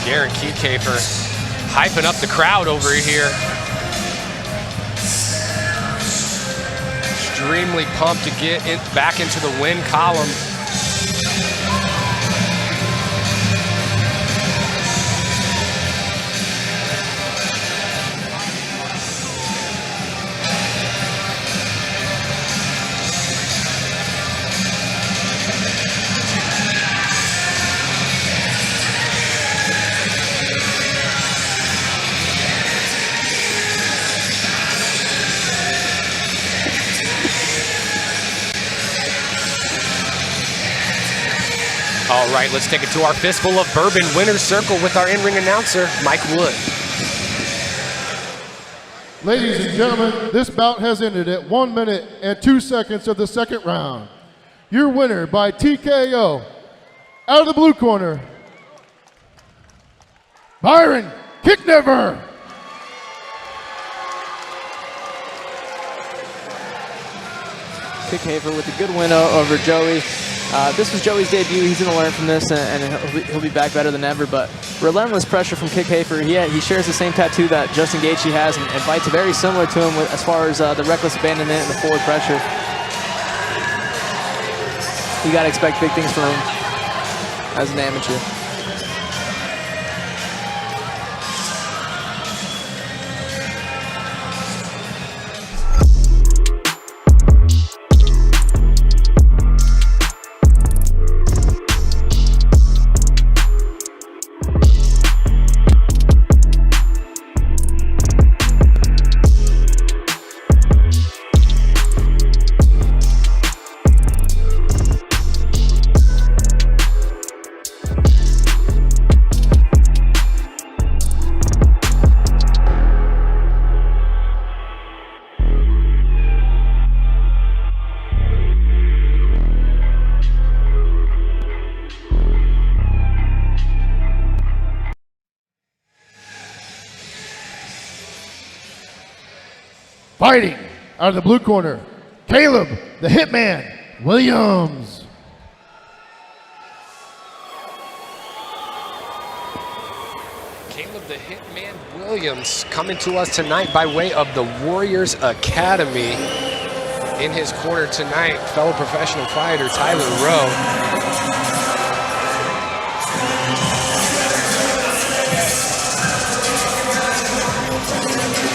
Garrett Kiefer hyping up the crowd over here. Extremely pumped to get back into the win column. All right, let's take it to our fistful of bourbon winner's circle with our in-ring announcer, Mike Wood. Ladies and gentlemen, this bout has ended at 1 minute and 2 seconds of the second round. Your winner by TKO, out of the blue corner, Byron Kicknever. Kick Hafer with a good win over Joey. This was Joey's debut. He's going to learn from this, and he'll be back better than ever. But relentless pressure from Kick Hafer. He shares the same tattoo that Justin Gaethje has, and fights very similar to him as far as the reckless abandonment and the forward pressure. You got to expect big things from him as an amateur. Fighting out of the blue corner, Caleb, the Hitman, Williams. Caleb the Hitman Williams coming to us tonight by way of the Warriors Academy. In his corner tonight, fellow professional fighter Tyler Rowe.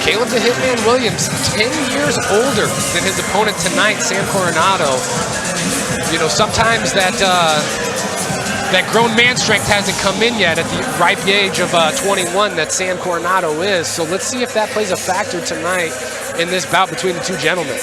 Caleb the Hitman Williams, 10 years older than his opponent tonight, Sam Coronado. You know, sometimes that grown man strength hasn't come in yet at the ripe age of 21 that Sam Coronado is. So let's see if that plays a factor tonight in this bout between the two gentlemen.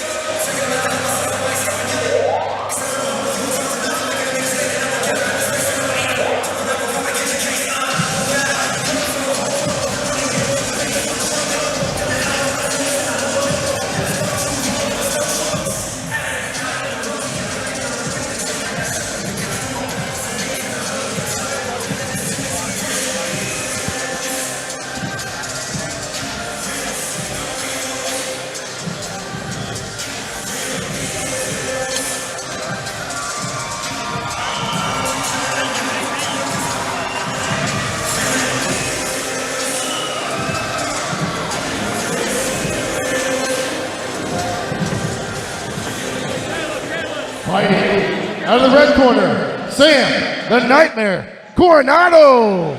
Fighting out of the red corner, Sam, the Nightmare Coronado.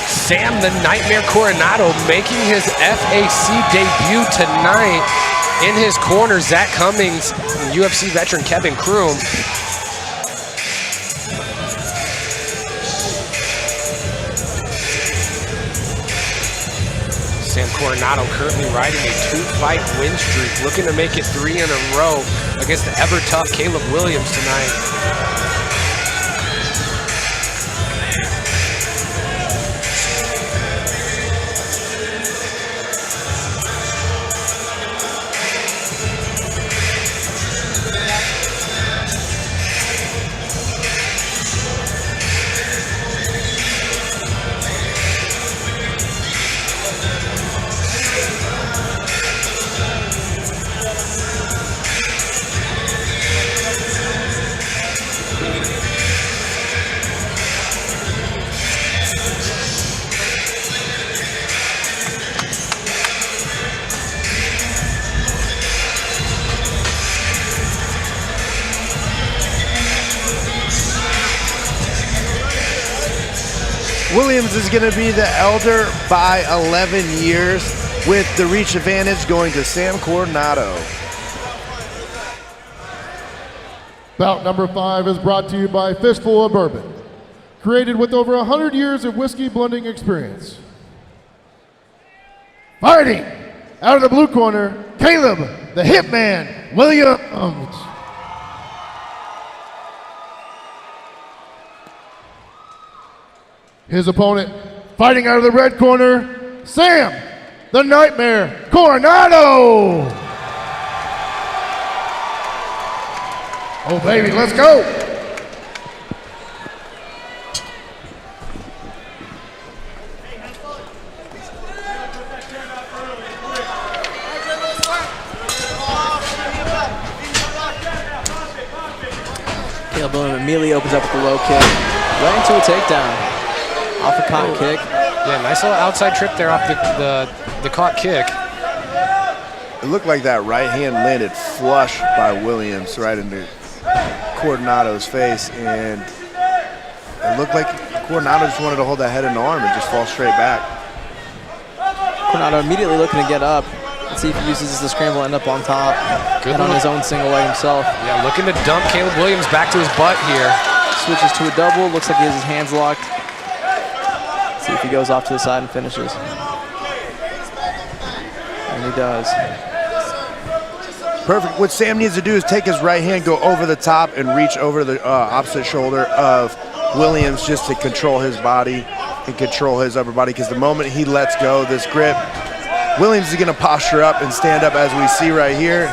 Sam the Nightmare Coronado making his FAC debut tonight. In his corner, Zach Cummings, UFC veteran Kevin Kroom. Sam Coronado currently riding a 2-fight win streak, looking to make it 3 in a row against the ever-tough Caleb Williams tonight. Williams is going to be the elder by 11 years, with the reach advantage going to Sam Coronado. Bout number 5 is brought to you by Fistful of Bourbon, created with over 100 years of whiskey blending experience. Fighting out of the blue corner, Caleb, the Hitman, Williams. His opponent, fighting out of the red corner, Sam, the Nightmare Coronado. Oh baby, let's go. Caleb Williams immediately opens up with the low kick. Right into a takedown. Off a caught kick. Yeah, nice little outside trip there off the caught kick. It looked like that right hand landed flush by Williams right into Coronado's face, and it looked like Coronado just wanted to hold that head and arm and just fall straight back. Coronado immediately looking to get up. Let's see if he uses the scramble, end up on top. Good and on his own single leg himself. Yeah, looking to dump Caleb Williams back to his butt here. Switches to a double. Looks like he has his hands locked. Let's see if he goes off to the side and finishes. And he does. Perfect. What Sam needs to do is take his right hand, go over the top, and reach over the opposite shoulder of Williams just to control his body and control his upper body, because the moment he lets go this grip, Williams is going to posture up and stand up as we see right here.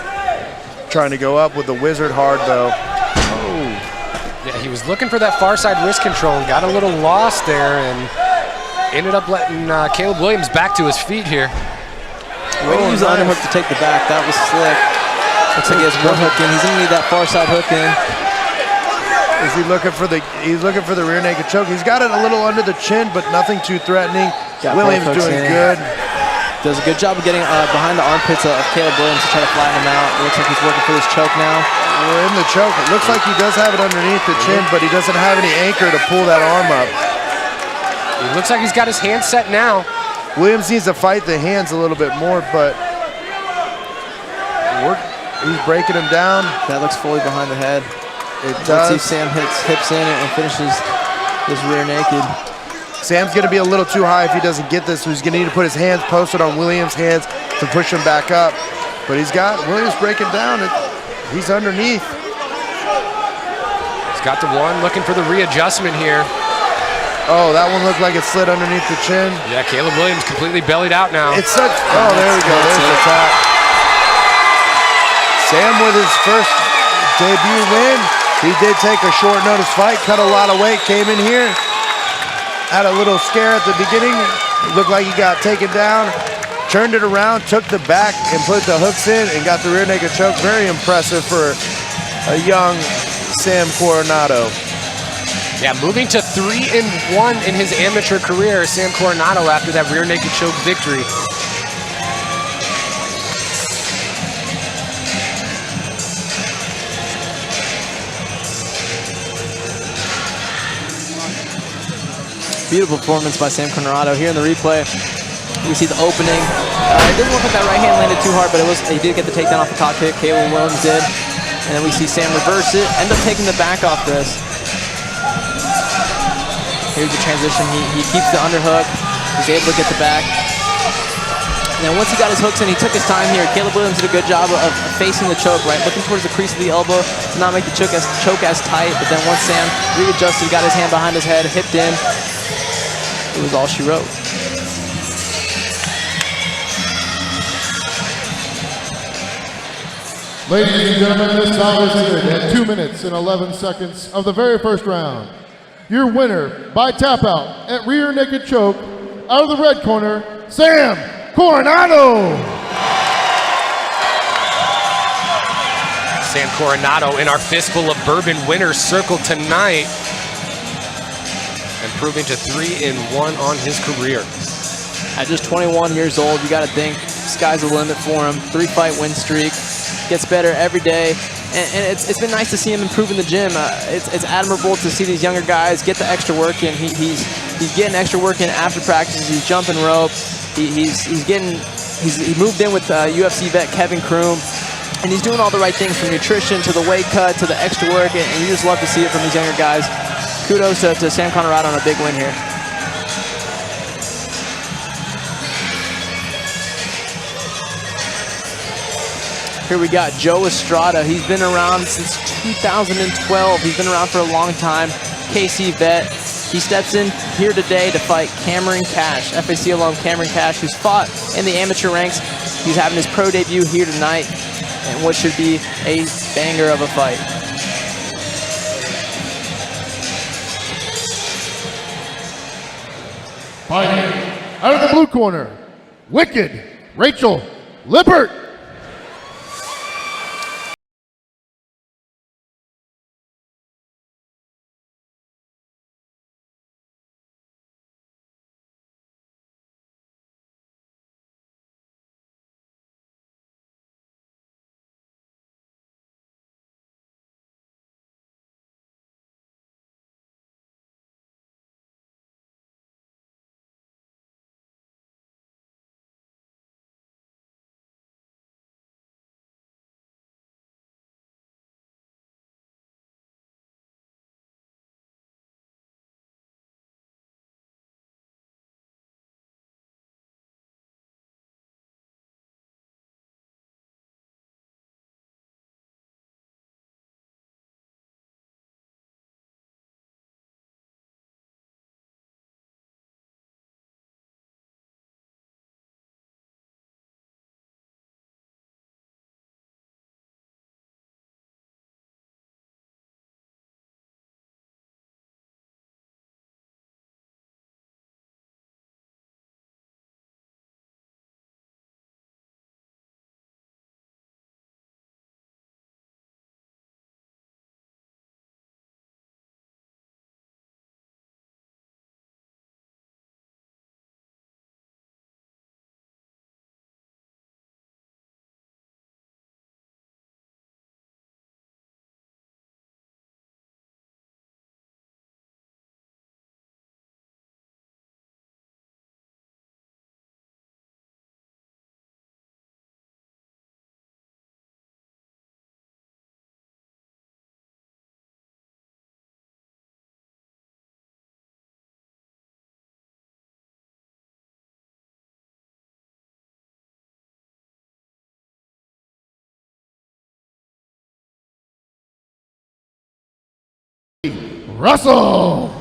Trying to go up with the wizard hard, though. Oh. Yeah, he was looking for that far side wrist control and got a little lost there and ended up letting Caleb Williams back to his feet here. Way to use the underhook to take the back. That was slick. Looks like he has one hook in. He's going to need that far side hook in. Is he looking for the? He's looking for the rear naked choke. He's got it a little under the chin, but nothing too threatening. Williams doing good. Does a good job of getting behind the armpits of Caleb Williams to try to flatten him out. It looks like he's working for this choke now. We're in the choke. It looks like he does have it underneath the chin, but he doesn't have any anchor to pull that arm up. It looks like he's got his hands set now. Williams needs to fight the hands a little bit more, but he's breaking him down. That looks fully behind the head. It does. Let's see if Sam hits hips in and finishes this rear naked. Sam's going to be a little too high if he doesn't get this, so he's going to need to put his hands posted on Williams' hands to push him back up. But he's got Williams breaking down. He's underneath. He's got the one, looking for the readjustment here. Oh, that one looked like it slid underneath the chin. Yeah, Caleb Williams completely bellied out now. It's such, oh, there we go, there's the top. Sam with his first debut win. He did take a short notice fight, cut a lot of weight, came in here, had a little scare at the beginning. It looked like he got taken down, turned it around, took the back and put the hooks in and got the rear naked choke. Very impressive for a young Sam Coronado. Yeah, moving to 3-1 in his amateur career, Sam Coronado after that rear naked choke victory. Beautiful performance by Sam Coronado. Here in the replay, we see the opening. It didn't look like that right hand landed too hard, but he did get the takedown off the cock kick. Caleb Williams did. And then we see Sam reverse it, end up taking the back off this. Here's the transition. He keeps the underhook. He's able to get the back. And then once he got his hooks in, he took his time here. Caleb Williams did a good job of facing the choke, right? Looking towards the crease of the elbow to not make the choke as tight. But then once Sam readjusted, got his hand behind his head, hipped in, it was all she wrote. Ladies and gentlemen, this bout is ended at 2 minutes and 11 seconds of the very first round. Your winner by tap out at rear naked choke, out of the red corner, Sam Coronado. Sam Coronado in our fistful of bourbon winners circle tonight, improving to 3-1 on his career. At just 21 years old, you got to think sky's the limit for him. 3-fight win streak, gets better every day. And it's been nice to see him improve in the gym. It's admirable to see these younger guys get the extra work in. He's getting extra work in after practices. He's jumping rope. He moved in with UFC vet Kevin Kroom, and he's doing all the right things from nutrition to the weight cut to the extra work. And you just love to see it from these younger guys. Kudos to Sam Coronado on a big win here. Here we got Joe Estrada. He's been around since 2012. He's been around for a long time. KC vet. He steps in here today to fight Cameron Cash, FAC alum Cameron Cash, who's fought in the amateur ranks. He's having his pro debut here tonight, and what should be a banger of a fight. Fighting out of the blue corner, Wicked Rachel Lippert. Russell.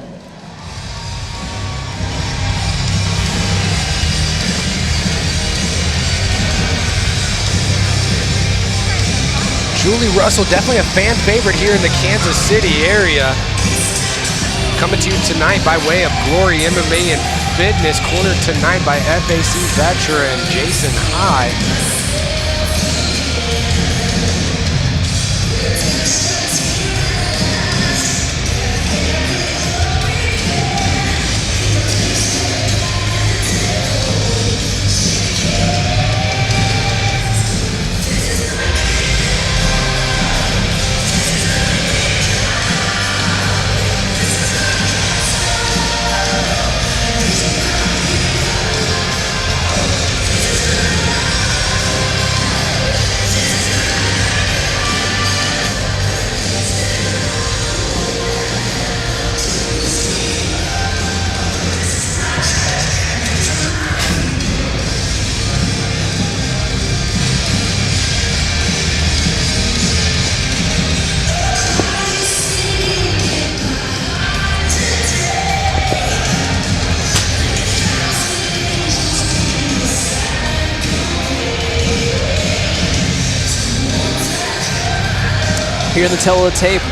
Julie Russell, definitely a fan favorite here in the Kansas City area. Coming to you tonight by way of Glory MMA and Fitness, cornered tonight by FAC veteran Jason High. Here in the tail of the tape,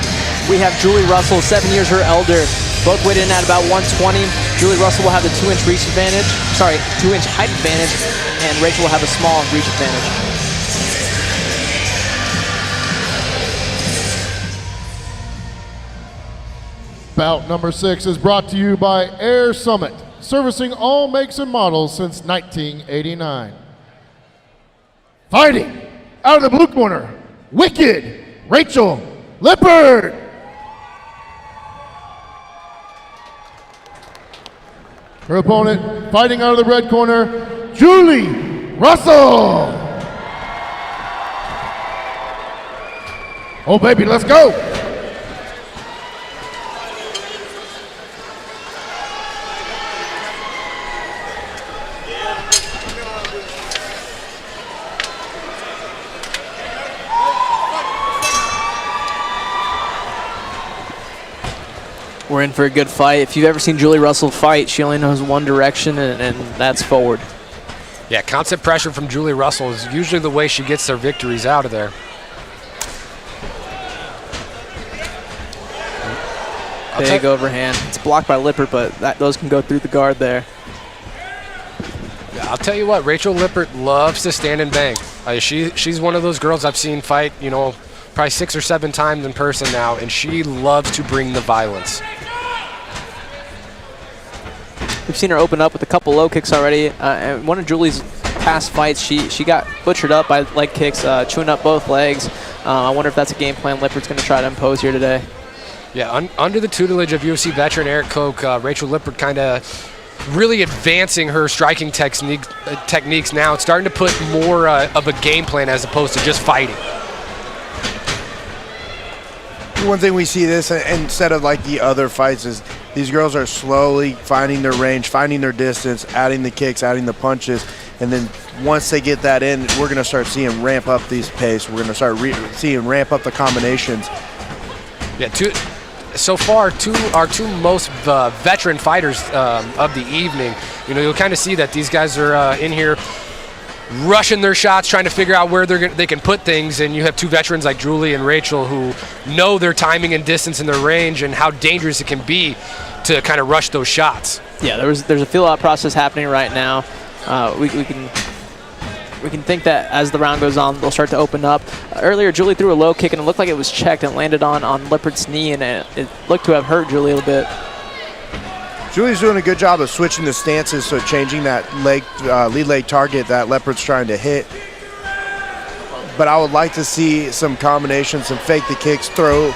we have Julie Russell, 7 years her elder. Both weighed in at about 120. Julie Russell will have the 2-inch reach advantage, 2-inch height advantage, and Rachel will have a small reach advantage. Bout number 6 is brought to you by Air Summit, servicing all makes and models since 1989. Fighting out of the blue corner, Wicked Rachel Lippert. Her opponent, fighting out of the red corner, Julie Russell. Oh baby, let's go. We're in for a good fight. If you've ever seen Julie Russell fight, she only knows one direction, and that's forward. Yeah, constant pressure from Julie Russell is usually the way she gets their victories out of there. Big overhand. It's blocked by Lippert, but those can go through the guard there. Yeah, I'll tell you what, Rachel Lippert loves to stand and bang. She's one of those girls I've seen fight, probably 6 or 7 times in person now, and she loves to bring the violence. We've seen her open up with a couple low kicks already. And one of Julie's past fights, she got butchered up by leg kicks, chewing up both legs. I wonder if that's a game plan Lippert's going to try to impose here today. Yeah, under the tutelage of UFC veteran Eric Koch, Rachel Lippert kind of really advancing her striking techniques now. It's starting to put more of a game plan as opposed to just fighting. One thing we see this instead of like the other fights is these girls are slowly finding their range, finding their distance, adding the kicks, adding the punches, and then once they get that in, we're going to start seeing ramp up these pace. We're going to start seeing ramp up the combinations. Yeah, so far, our two most veteran fighters of the evening. You'll kind of see that these guys are in here rushing their shots, trying to figure out where they can put things, and you have two veterans like Julie and Rachel who know their timing and distance and their range and how dangerous it can be to kind of rush those shots. Yeah, there's a feel-out process happening right now. We can think that as the round goes on, they'll start to open up. Earlier, Julie threw a low kick, and it looked like it was checked and landed on Lippert's knee, and it looked to have hurt Julie a little bit. Julie's doing a good job of switching the stances, so changing that lead leg target that Lippert's trying to hit. But I would like to see some combinations, some fake the kicks, throw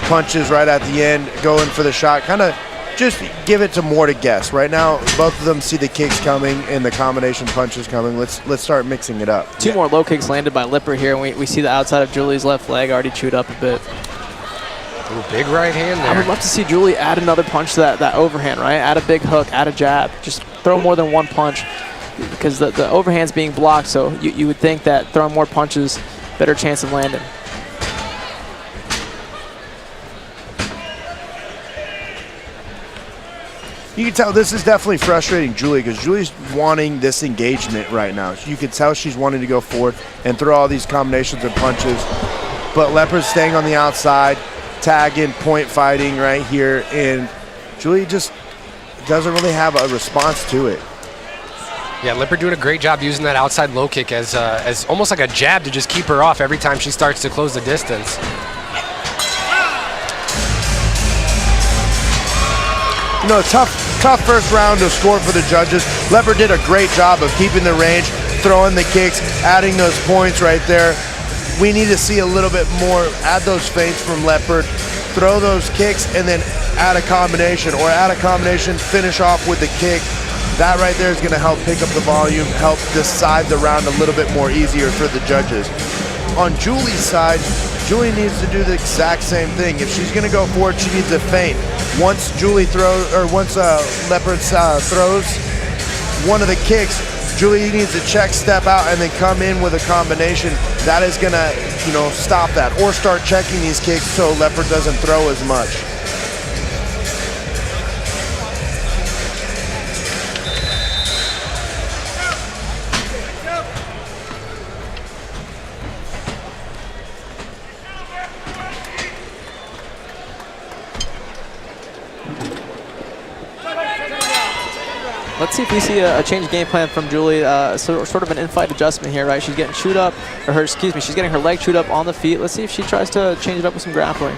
punches right at the end, go in for the shot, kind of just give it to more to guess. Right now, both of them see the kicks coming and the combination punches coming. Let's start mixing it up. Two more low kicks landed by Lippert here, and we see the outside of Julie's left leg already chewed up a bit. Ooh, big right hand there. I would love to see Julie add another punch to that overhand, right? Add a big hook, add a jab. Just throw more than one punch because the overhand's being blocked, so you would think that throwing more punches, better chance of landing. You can tell this is definitely frustrating Julie, because Julie's wanting this engagement right now. You can tell she's wanting to go forward and throw all these combinations and punches. But Leppert's staying on the outside, tagging, point fighting right here, and Julie just doesn't really have a response to it. Yeah, Lippert doing a great job using that outside low kick as almost like a jab to just keep her off every time she starts to close the distance. You know, tough first round to score for the judges. Lippert did a great job of keeping the range, throwing the kicks, adding those points right there. We need to see a little bit more, add those feints from Lippert, throw those kicks, and then add a combination, or add a combination, finish off with the kick. That right there is going to help pick up the volume, help decide the round a little bit more easier for the judges. On Julie's side, Julie needs to do the exact same thing. If she's going to go forward, she needs a feint. Once Julie throws, or once Lippert throws one of the kicks, Julie needs to check, step out, and then come in with a combination. That is going to, you know, stop that, or start checking these kicks so Lippert doesn't throw as much. Let's see if we see a change of game plan from Julie. Sort of an in-fight adjustment here, right? She's getting chewed up, or she's getting her leg chewed up on the feet. Let's see if she tries to change it up with some grappling.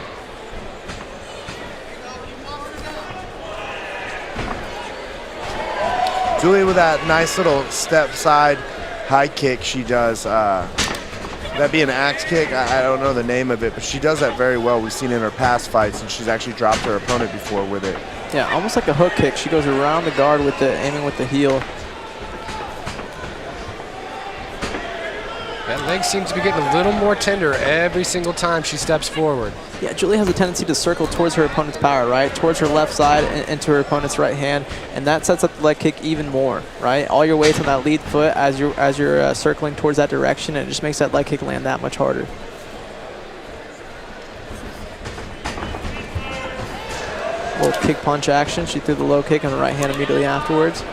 Julie with that nice little step side high kick she does. That'd be an axe kick. I don't know the name of it, but she does that very well. We've seen in her past fights, and she's actually dropped her opponent before with it. Yeah, almost like a hook kick. She goes around the guard with the aiming with the heel. That leg seems to be getting a little more tender every single time she steps forward. Yeah, Julie has a tendency to circle towards her opponent's power, right? Towards her left side and to her opponent's right hand, and that sets up the leg kick even more, right? All your weight's on that lead foot as you're circling towards that direction, and it just makes that leg kick land that much harder. Little kick punch action. She threw the low kick on the right hand immediately afterwards.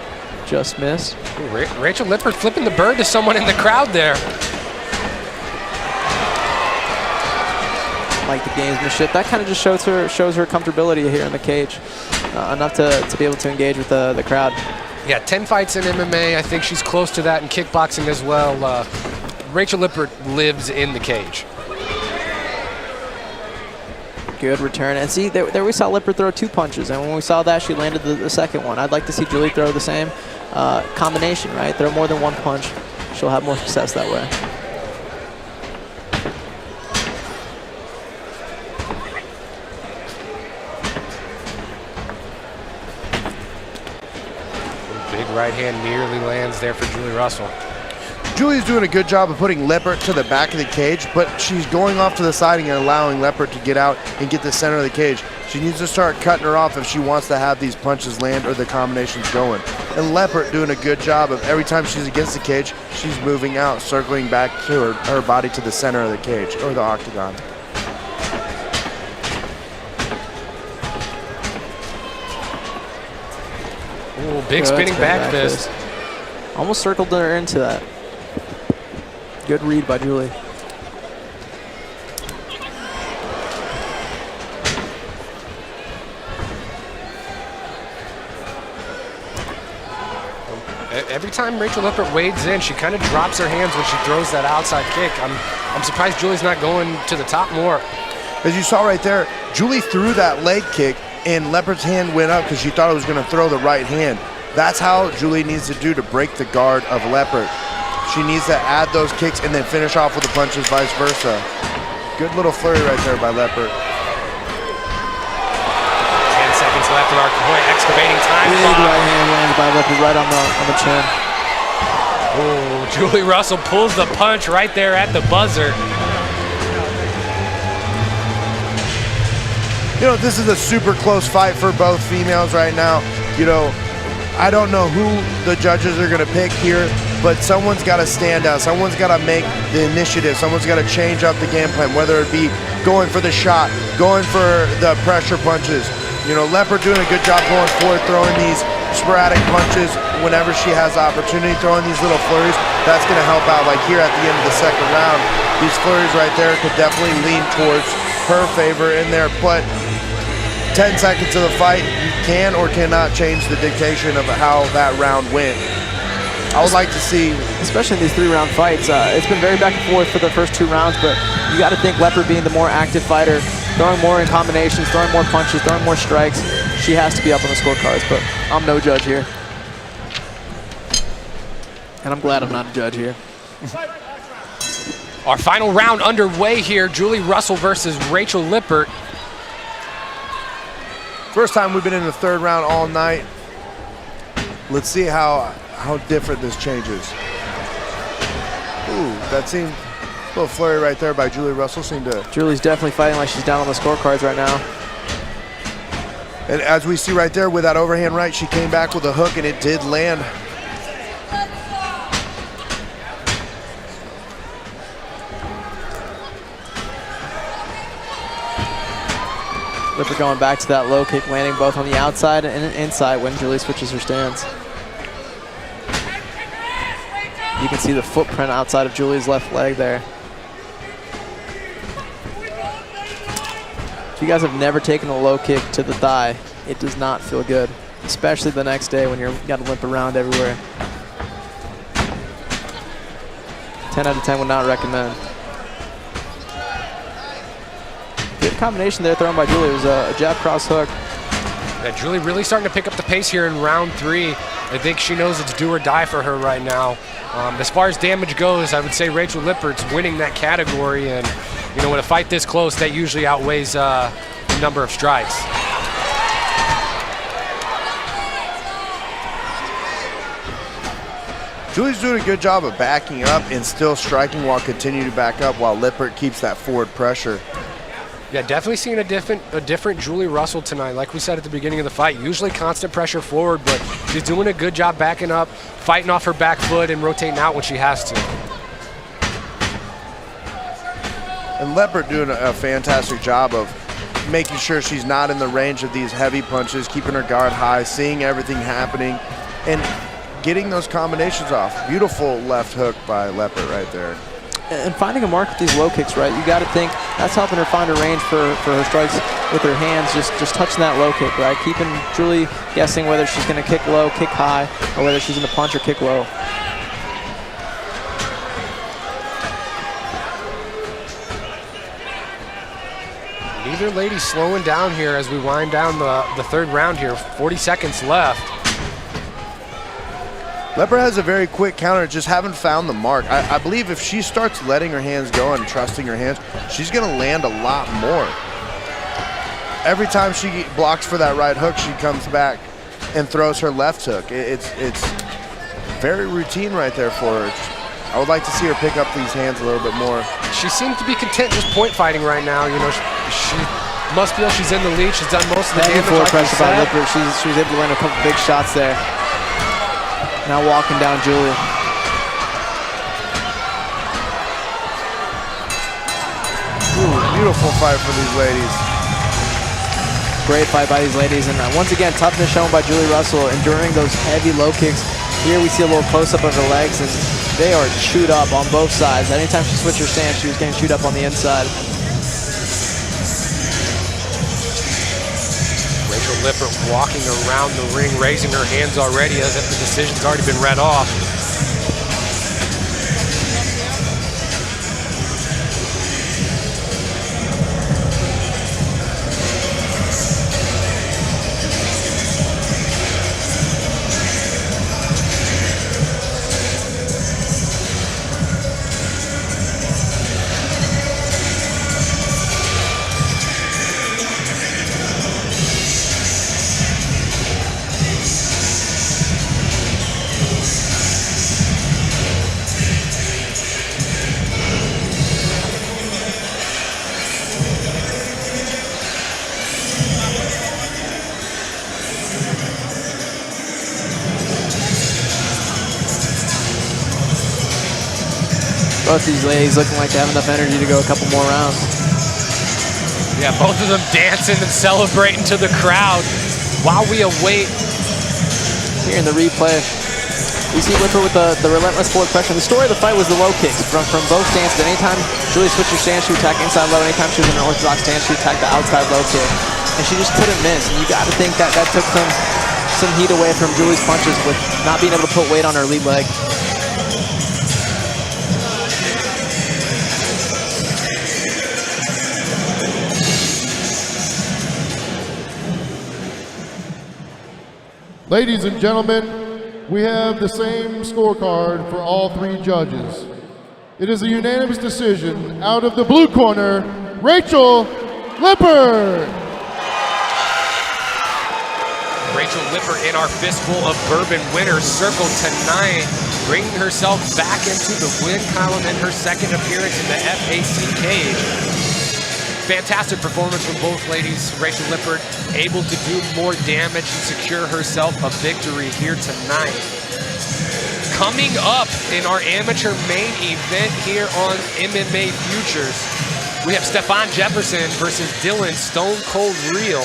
Just missed. Ooh, Rachel Lippert flipping the bird to someone in the crowd there. Like the gamesmanship. That kind of just shows her comfortability here in the cage. Enough to be able to engage with the crowd. Yeah, 10 fights in MMA. I think she's close to that in kickboxing as well. Rachel Lippert lives in the cage. Good return. And see, there we saw Lippert throw 2 punches, and when we saw that, she landed the second one. I'd like to see Julie throw the same combination, right? Throw more than 1 punch. She'll have more success that way. Big right hand nearly lands there for Julie Russell. Julie's doing a good job of putting Lippert to the back of the cage, but she's going off to the side and allowing Lippert to get out and get the center of the cage. She needs to start cutting her off if she wants to have these punches land or the combinations going. And Lippert doing a good job of every time she's against the cage, she's moving out, circling back to her body to the center of the cage or the octagon. Ooh, big spinning back fist. Almost circled her into that. Good read by Julie. Every time Rachel Lippert wades in, she kind of drops her hands when she throws that outside kick. I'm surprised Julie's not going to the top more. As you saw right there, Julie threw that leg kick, and Leppert's hand went up because she thought it was going to throw the right hand. That's how Julie needs to do to break the guard of Lippert. She needs to add those kicks and then finish off with the punches, vice versa. Good little flurry right there by Lippert. 10 seconds left of our point, excavating time. Big right hand lands by Lippert right on the chin. Oh, Julie Russell pulls the punch right there at the buzzer. You know, this is a super close fight for both females right now. You know, I don't know who the judges are going to pick here, but someone's got to stand out. Someone's got to make the initiative. Someone's got to change up the game plan, whether it be going for the shot, going for the pressure punches, You know, Lippert doing a good job going forward, throwing these sporadic punches whenever she has the opportunity, throwing these little flurries. That's going to help out. Like here at the end of the second round, these flurries right there could definitely lean towards her favor in there. But 10 seconds of the fight, you can or cannot change the dictation of how that round went. I would like to see, especially in these 3-round fights, it's been very back and forth for the first 2 rounds, but you got to think Lippert being the more active fighter, throwing more in combinations, throwing more punches, throwing more strikes, she has to be up on the scorecards, but I'm no judge here. And I'm glad I'm not a judge here. Our final round underway here, Julie Russell versus Rachel Lippert. first time we've been in the 3rd round all night. Let's see how different this changes. Ooh, that seemed a little flurry right there by Julie Russell. Julie's definitely fighting like she's down on the scorecards right now. And as we see right there with that overhand right, she came back with a hook and it did land. Lippert going back to that low kick, landing both on the outside and inside when Julie switches her stance. You can see the footprint outside of Julie's left leg there. If you guys have never taken a low kick to the thigh, it does not feel good, especially the next day when you got to limp around everywhere. 10 out of 10 would not recommend. Good combination there thrown by Julie. It was a jab cross hook. Yeah, Julie really starting to pick up the pace here in round 3. I think she knows it's do or die for her right now. As far as damage goes, I would say Rachel Lippert's winning that category, and you know, when a fight this close, that usually outweighs the number of strikes. Julie's doing a good job of backing up and still striking while continuing to back up while Lippert keeps that forward pressure. Yeah, definitely seeing a different Julie Russell tonight. Like we said at the beginning of the fight, usually constant pressure forward, but she's doing a good job backing up, fighting off her back foot, and rotating out when she has to. And Lippert doing a fantastic job of making sure she's not in the range of these heavy punches, keeping her guard high, seeing everything happening, and getting those combinations off. Beautiful left hook by Lippert right there. And finding a mark with these low kicks, right? You got to think that's helping her find a range for her strikes with her hands, just touching that low kick, right? Keeping Julie guessing whether she's going to kick low, kick high, or whether she's going to punch or kick low. Neither lady slowing down here as we wind down the 3rd round here. 40 seconds left. Lippert has a very quick counter, just haven't found the mark. I believe if she starts letting her hands go and trusting her hands, she's going to land a lot more. Every time she blocks for that right hook, she comes back and throws her left hook. It's very routine right there for her. I would like to see her pick up these hands a little bit more. She seems to be content just point fighting right now. You know, she must feel she's in the lead. She's done most of the damage. Forward pressure by Lippert. She was able to land a couple big shots there. Now walking down Julie. Ooh, beautiful fight for these ladies. Great fight by these ladies, and once again, toughness shown by Julie Russell, enduring those heavy low kicks. Here we see a little close-up of her legs, and they are chewed up on both sides. Anytime she switched her stance, she was getting chewed up on the inside. Rachel Lippert walking around the ring, raising her hands already as if the decision's already been read off. Both these ladies looking like they have enough energy to go a couple more rounds. Yeah, both of them dancing and celebrating to the crowd while we await. Here in the replay, we see Lippert with the relentless forward pressure. The story of the fight was the low kicks from both stances. Anytime Julie switched her stance, she would attack inside low. Anytime she was in an orthodox stance, she would attack the outside low kick. And she just couldn't miss. And you got to think that took some heat away from Julie's punches with not being able to put weight on her lead leg. Ladies and gentlemen, we have the same scorecard for all three judges. It is a unanimous decision. Out of the blue corner, Rachel Lippert. Rachel Lippert in our fistful of bourbon winner circle tonight, bringing herself back into the win column in her second appearance in the FAC cage. Fantastic performance from both ladies. Rachel Lippert able to do more damage and secure herself a victory here tonight. Coming up in our amateur main event here on MMA Futures, we have Stefan Jefferson versus Dylan Stone Cold Real.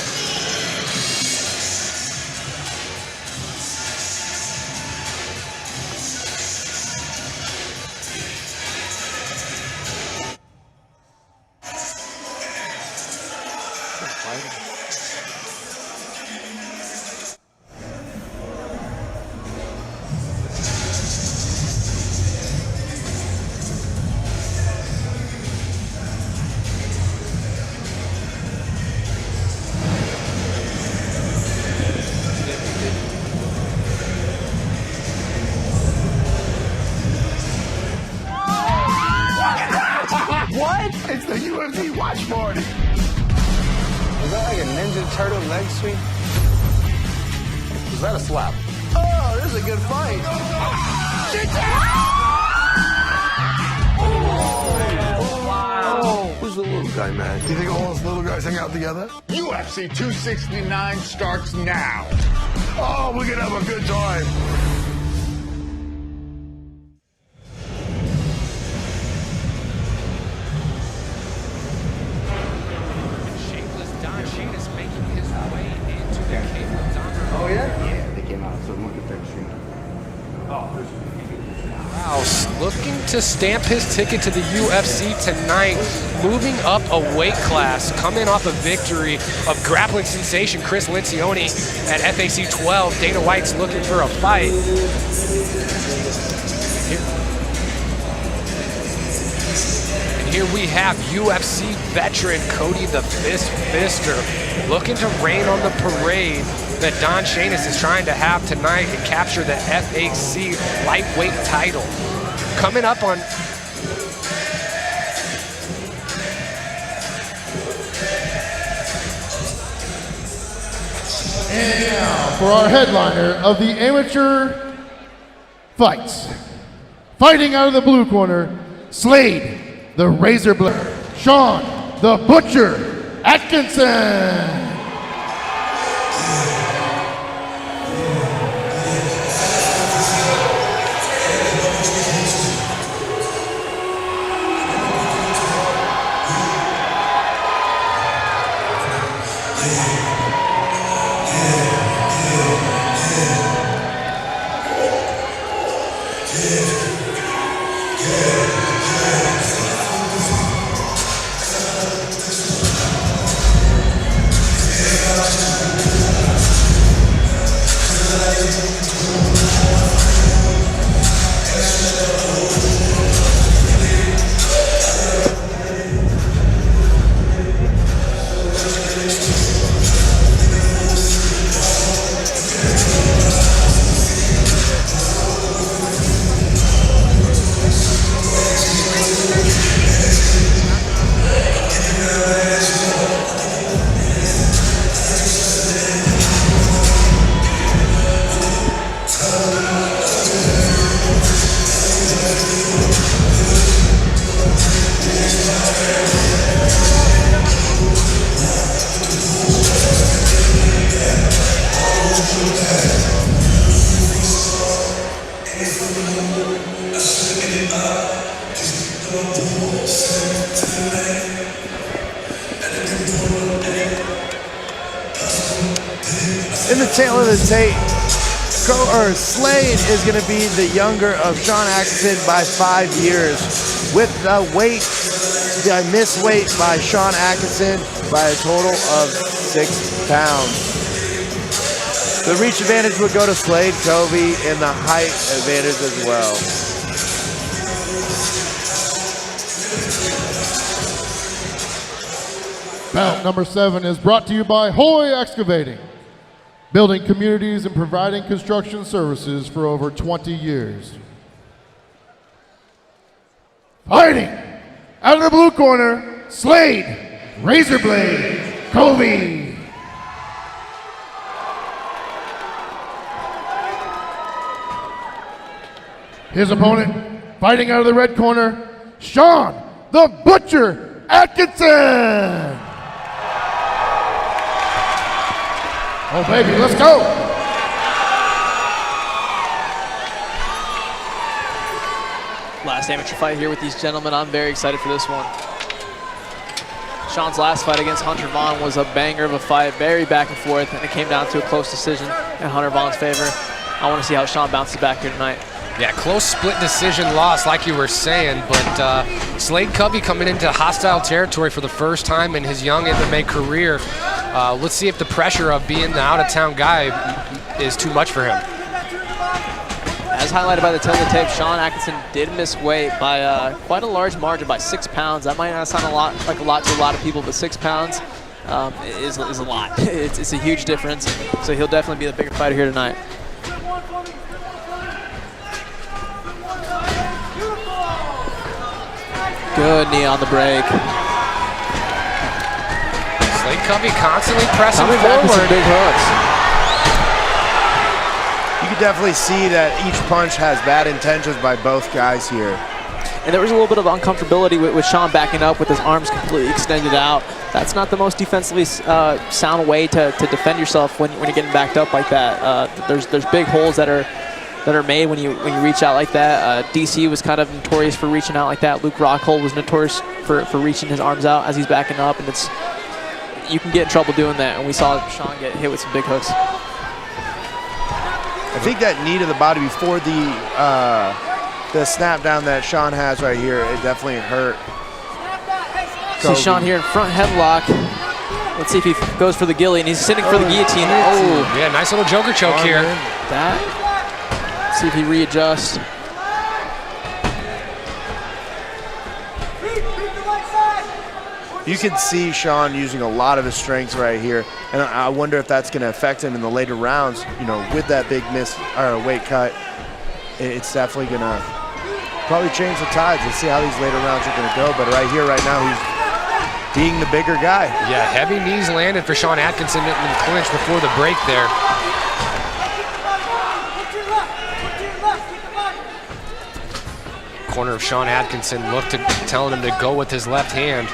It's the UFC watch party. Is that like a Ninja Turtle leg sweep? Is that a slap? Oh, this is a good fight. Oh, who's the little guy, man? You think all those little guys hang out together? UFC 269 starts now. Oh, we're gonna have a good time. Don Shayner making his way into the cage. Oh, yeah? Yeah, they came out, so look at their stream. Rouse looking to stamp his ticket to the UFC tonight, moving up a weight class, coming off a victory of grappling sensation Chris Lencioni at FAC 12. Dana White's looking for a fight. Here we have UFC veteran Cody the Fist Fischer looking to rain on the parade that Don Shayner is trying to have tonight and capture the FAC lightweight title. Coming up on... And now for our headliner of the amateur fights. Fighting out of the blue corner, Slade, the Razor Blade, Sean, the Butcher, Atkinson. In the tail of the tape, Slade is going to be the younger of Sean Atkinson by 5 years, with the missed weight by Sean Atkinson by a total of 6 pounds. The reach advantage would go to Slade, Cubby, and the height advantage as well. Bout number 7 is brought to you by Hoy Excavating, building communities and providing construction services for over 20 years. Fighting out of the blue corner, Slade, Razorblade, Cody. His opponent, fighting out of the red corner, Sean the Butcher Atkinson. Oh baby, let's go. Last amateur fight here with these gentlemen. I'm very excited for this one. Sean's last fight against Hunter Vaughn was a banger of a fight, very back and forth, and it came down to a close decision in Hunter Vaughn's favor. I want to see how Sean bounces back here tonight. Yeah, close split decision loss, like you were saying, but Slade Cubby coming into hostile territory for the first time in his young MMA career. Let's see if the pressure of being the out-of-town guy is too much for him. As highlighted by the tail of the tape, Sean Atkinson did miss weight by quite a large margin, by 6 pounds. That might not sound like a lot to a lot of people, but 6 pounds is a lot. It's a huge difference, so he'll definitely be the bigger fighter here tonight. Good knee on the break. Slade Cubby constantly pressing Coming back with some forward. big hooks. You can definitely see that each punch has bad intentions by both guys here. And there was a little bit of uncomfortability with Sean backing up with his arms completely extended out. That's not the most defensively sound way to defend yourself when you're getting backed up like that. There's big holes that are made when you reach out like that. DC was kind of notorious for reaching out like that. Luke Rockhold was notorious for reaching his arms out as he's backing up, and you can get in trouble doing that. And we saw Sean get hit with some big hooks. I think that knee to the body before the snap down that Sean has right here, it definitely hurt. See Sean here in front headlock. Let's see if he goes for the gilly, and he's sitting for the guillotine. Oh, yeah, nice little Joker choke here. See if he readjusts. You can see Sean using a lot of his strengths right here, and I wonder if that's going to affect him in the later rounds. You know, with that big weight cut, it's definitely going to probably change the tides. Let's see how these later rounds are going to go. But right here, right now, he's being the bigger guy. Yeah, heavy knees landed for Sean Atkinson in the clinch before the break there. Corner of Sean Atkinson telling him to go with his left hand.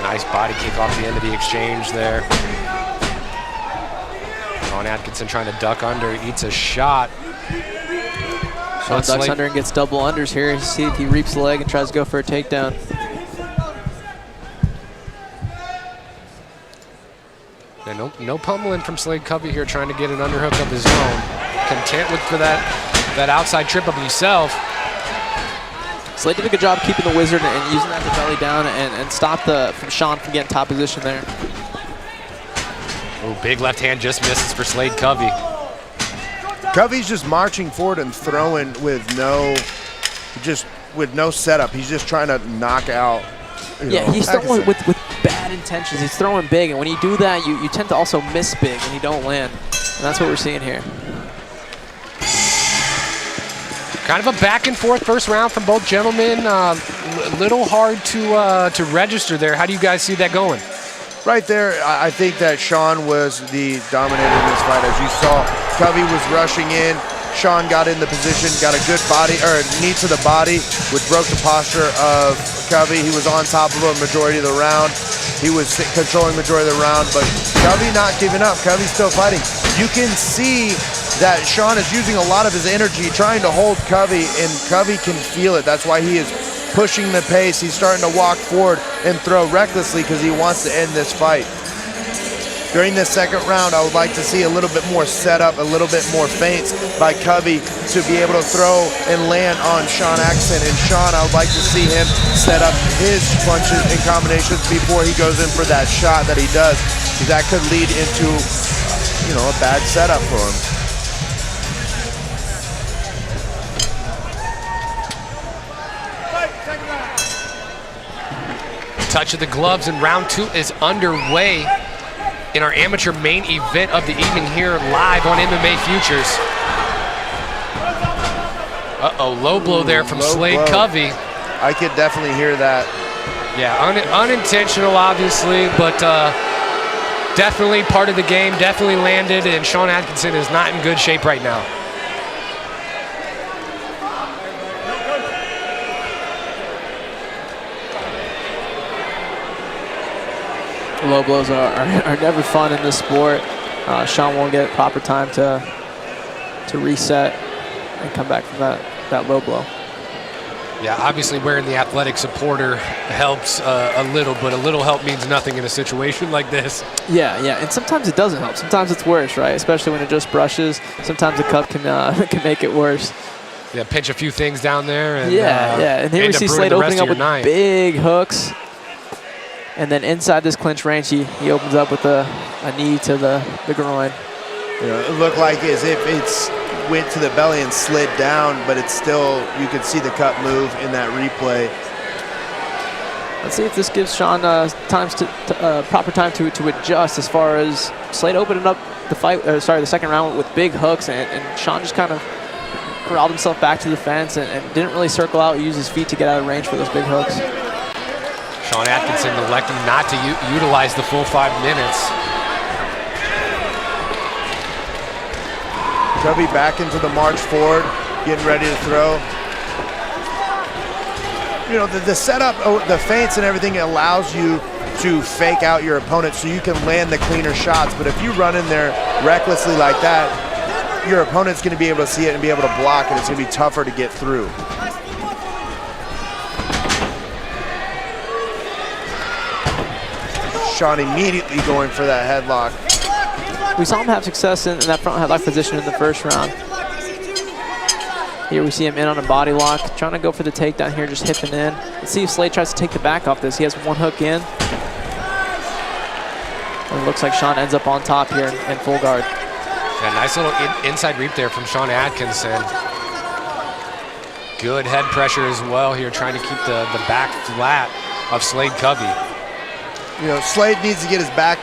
Nice body kick off the end of the exchange there. Sean Atkinson trying to duck under, eats a shot. Sean ducks under and gets double unders here. See if he reaps the leg and tries to go for a takedown. Yeah, no pummeling from Slade Cubby here, trying to get an underhook of his own. Content with for that outside trip of himself. Slade did a good job keeping the wizard and using that to belly down and stop Sean from getting top position there. Oh, big left hand just misses for Slade Cubby. Cubby's just marching forward and throwing with no setup. He's just trying to knock out. He's throwing with bad intentions. He's throwing big, and when you do that, you tend to also miss big when you don't land. And that's what we're seeing here. Kind of a back and forth first round from both gentlemen. Little hard to register there. How do you guys see that going? Right there, I think that Sean was the dominator in this fight. As you saw, Cubby was rushing in. Sean got in the position, got a good knee to the body, which broke the posture of Cubby. He was on top of him majority of the round. He was controlling majority of the round, but Cubby not giving up. Cubby's still fighting. You can see that Sean is using a lot of his energy trying to hold Cubby, and Cubby can feel it. That's why he is pushing the pace. He's starting to walk forward and throw recklessly because he wants to end this fight. During this second round, I would like to see a little bit more setup, a little bit more feints by Cubby to be able to throw and land on Sean Atkinson. And Sean, I would like to see him set up his punches and combinations before he goes in for that shot that he does, because that could lead into, you know, a bad setup for him. Touch of the gloves, and round 2 is underway in our amateur main event of the evening here live on MMA Futures. Uh-oh, low blow there from Slade Covey. I could definitely hear that. Yeah, unintentional, obviously, but definitely part of the game, definitely landed, and Sean Atkinson is not in good shape right now. Low blows are never fun in this sport. Sean won't get proper time to reset and come back from that low blow. Yeah, obviously wearing the athletic supporter helps a little, but a little help means nothing in a situation like this. Yeah, and sometimes it doesn't help. Sometimes it's worse, right? Especially when it just brushes. Sometimes the cup can make it worse. Yeah, pinch a few things down there. And, yeah. And here we see Slade opening up with big hooks. And then inside this clinch range, he opens up with a knee to the groin. You know, it looked like as if it's went to the belly and slid down, but it's still, you could see the cup move in that replay. Let's see if this gives Sean proper time to adjust, as far as Slade opening up the second round with big hooks, and Sean just kind of corralled himself back to the fence and didn't really circle out, use his feet to get out of range for those big hooks. Sean Atkinson electing not to utilize the full 5 minutes. Cubby back into the march forward, getting ready to throw. You know, the setup, the feints and everything allows you to fake out your opponent so you can land the cleaner shots. But if you run in there recklessly like that, your opponent's going to be able to see it and be able to block, and it's going to be tougher to get through. Sean immediately going for that headlock. We saw him have success in that front headlock position in the first round. Here we see him in on a body lock, trying to go for the takedown here, just hipping in. Let's see if Slade tries to take the back off this. He has one hook in. And it looks like Sean ends up on top here in full guard. Yeah, nice little inside reap there from Sean Atkinson. Good head pressure as well here, trying to keep the back flat of Slade Covey. You know, Slade needs to get his back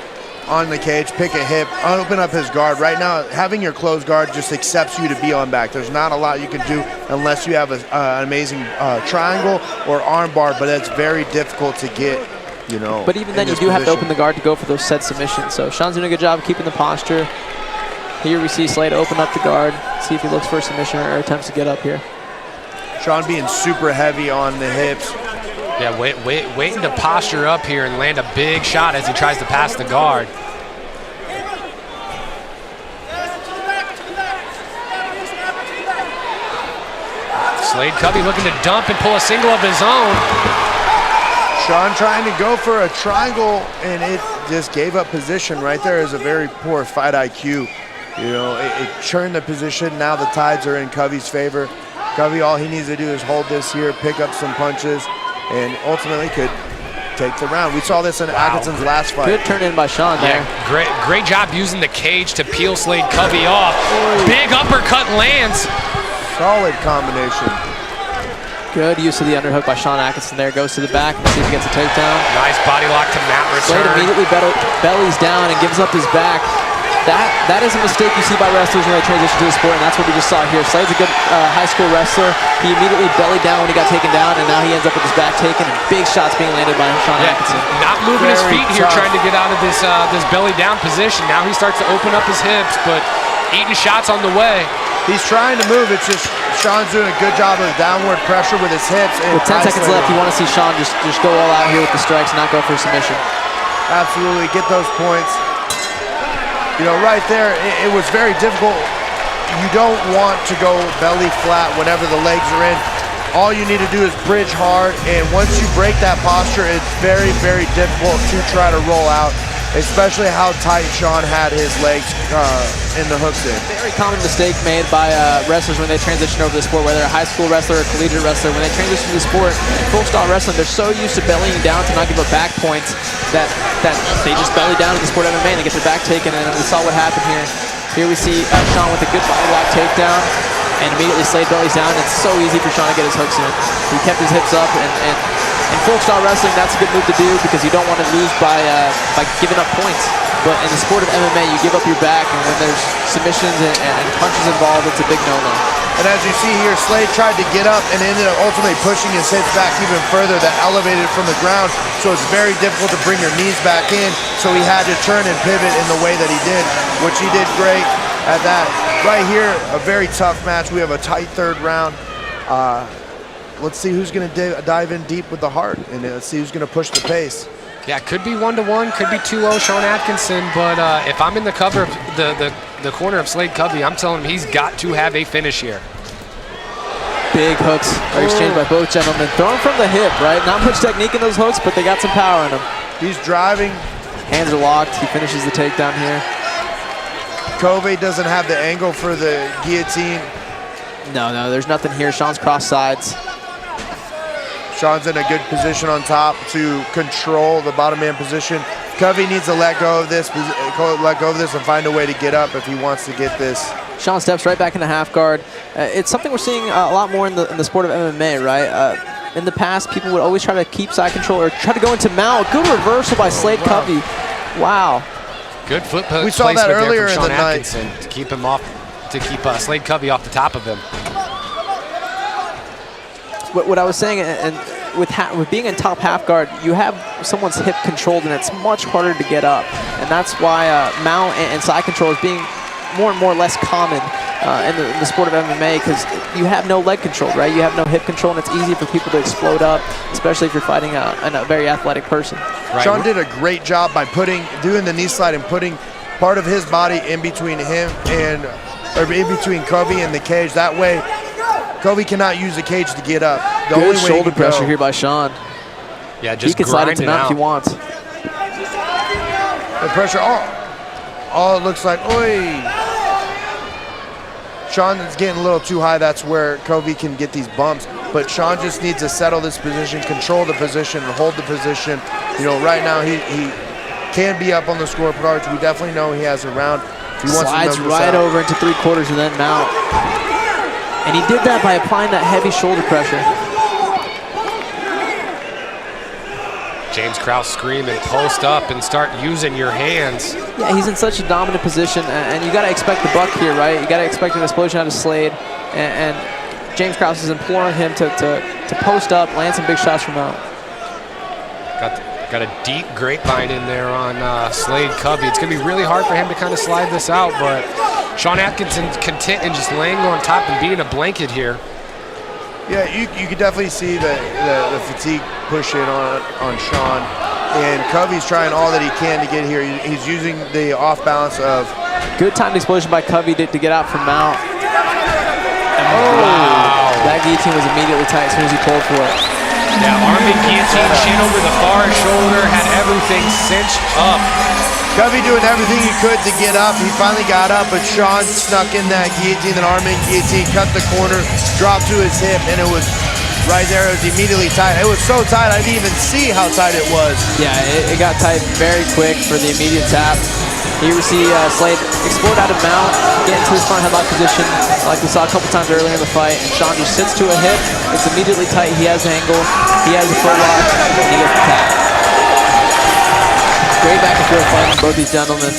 on the cage, pick a hip, open up his guard. Right now, having your closed guard just accepts you to be on back. There's not a lot you can do unless you have an amazing triangle or arm bar, but that's very difficult to get, you know. But even then, you do have to open the guard to go for those set submissions. So Sean's doing a good job of keeping the posture. Here we see Slade open up the guard, see if he looks for a submission or attempts to get up here. Sean being super heavy on the hips. Yeah, waiting to posture up here and land a big shot as he tries to pass the guard. Slade Cubby looking to dump and pull a single of his own. Sean trying to go for a triangle, and it just gave up position. Right there is a very poor fight IQ. You know, it churned the position. Now the tides are in Cubby's favor. Cubby, all he needs to do is hold this here, pick up some punches, and ultimately could take the round. We saw this in Atkinson's last fight. Good turn in by Sean there. Yeah, great job using the cage to peel Slade Cubby off. Big uppercut lands. Solid combination. Good use of the underhook by Sean Atkinson there. Goes to the back and see if he gets a takedown. Nice body lock to mat return. Slade immediately bellies down and gives up his back. That is a mistake you see by wrestlers when they transition to the sport, and that's what we just saw here. Slade's a good high school wrestler. He immediately bellied down when he got taken down, and now he ends up with his back taken and big shots being landed by Sean Atkinson. Not moving his feet here, trying to get out of this belly down position. Now he starts to open up his hips, but eating shots on the way. He's trying to move. It's just Sean's doing a good job of downward pressure with his hips. And with 10 seconds left, you want to see Sean just go all out here with the strikes and not go for a submission. Absolutely, get those points. You know, right there, it was very difficult. You don't want to go belly flat whenever the legs are in. All you need to do is bridge hard, and once you break that posture, it's very, very difficult to try to roll out. especially how tight Sean had his legs in the hooks in. Very common mistake made by wrestlers when they transition over to the sport, whether a high school wrestler or collegiate wrestler. When they transition to the sport, folk style wrestling, they're so used to bellying down to not give up back points that they just belly down in the sport of MMA and they get their back taken. And we saw what happened here. Here we see Sean with a good body lock takedown, and immediately Slade bellies down. It's so easy for Sean to get his hooks in. He kept his hips up, and in folk style wrestling, that's a good move to do because you don't want to lose by giving up points. But in the sport of MMA, you give up your back, and when there's submissions and punches involved, it's a big no-no. And as you see here, Slade tried to get up and ended up ultimately pushing his hips back even further. That elevated from the ground, so it's very difficult to bring your knees back in. So he had to turn and pivot in the way that he did, which he did great at that. Right here, a very tough match. We have a tight third round. Let's see who's going to dive in deep with the heart, and let's see who's going to push the pace. Yeah, could be 1-1, could be 2-0 Sean Atkinson, but if I'm in the cover of the corner of Slade Cubby, I'm telling him he's got to have a finish here. Big hooks are exchanged by both gentlemen. Throwing from the hip, right? Not much technique in those hooks, but they got some power in them. He's driving. Hands are locked. He finishes the takedown here. Covey doesn't have the angle for the guillotine. No, there's nothing here. Sean's cross sides. Sean's in a good position on top to control the bottom man position. Covey needs to let go of this and find a way to get up if he wants to get this. Sean steps right back in the half guard. It's something we're seeing a lot more in the sport of MMA, right? In the past, people would always try to keep side control or try to go into mount. Good reversal by Slade Cubby. Wow. Good foot placement. We saw that earlier in the night to keep him off, to keep Slade Cubby off the top of him. What I was saying, and with being in top half guard, you have someone's hip controlled, and it's much harder to get up. And that's why mount and side control is being more and more less common in the sport of MMA, because you have no leg control, right? You have no hip control, and it's easy for people to explode up, especially if you're fighting a very athletic person. Right. Sean did a great job by doing the knee slide and putting part of his body in between him or in between Covey and the cage. That way, Covey cannot use the cage to get up. The Good shoulder pressure here by Sean. Yeah, just he can slide into mount if he wants. The pressure, all it looks like, oi. Sean is getting a little too high. That's where Covey can get these bumps. But Sean just needs to settle this position, control the position, and hold the position. You know, right now he can be up on the scoreboard. We definitely know he has a round. He slides right over into 3/4 and then mount. And he did that by applying that heavy shoulder pressure. James Krause scream and post up and start using your hands. Yeah, he's in such a dominant position, and you got to expect the buck here, right? You got to expect an explosion out of Slade, and James Krause is imploring him to post up, land some big shots from out. Got a deep grapevine in there on Slade Cubby. It's going to be really hard for him to kind of slide this out, but Sean Atkinson content in just laying on top and being a blanket here. Yeah, you could definitely see the fatigue push in on Sean. And Covey's trying all that he can to get here. He's using the off balance of... Good timed explosion by Covey to get out from mount. Wow. That guillotine was immediately tight as soon as he pulled for it. Yeah, arming guillotine, chin over the far shoulder, had everything cinched up. Cubby doing everything he could to get up. He finally got up, but Sean snuck in that guillotine, that arming guillotine, cut the corner, dropped to his hip, and it was right there. It was immediately tight. It was so tight, I didn't even see how tight it was. Yeah, it got tight very quick for the immediate tap. Here we see Slade explode out of mount, get into his front headlock position like we saw a couple times earlier in the fight, and Sean just sits to a hip. It's immediately tight. He has the angle, he has the foot lock, and he gets the tap. Great back and forth fight from both these gentlemen.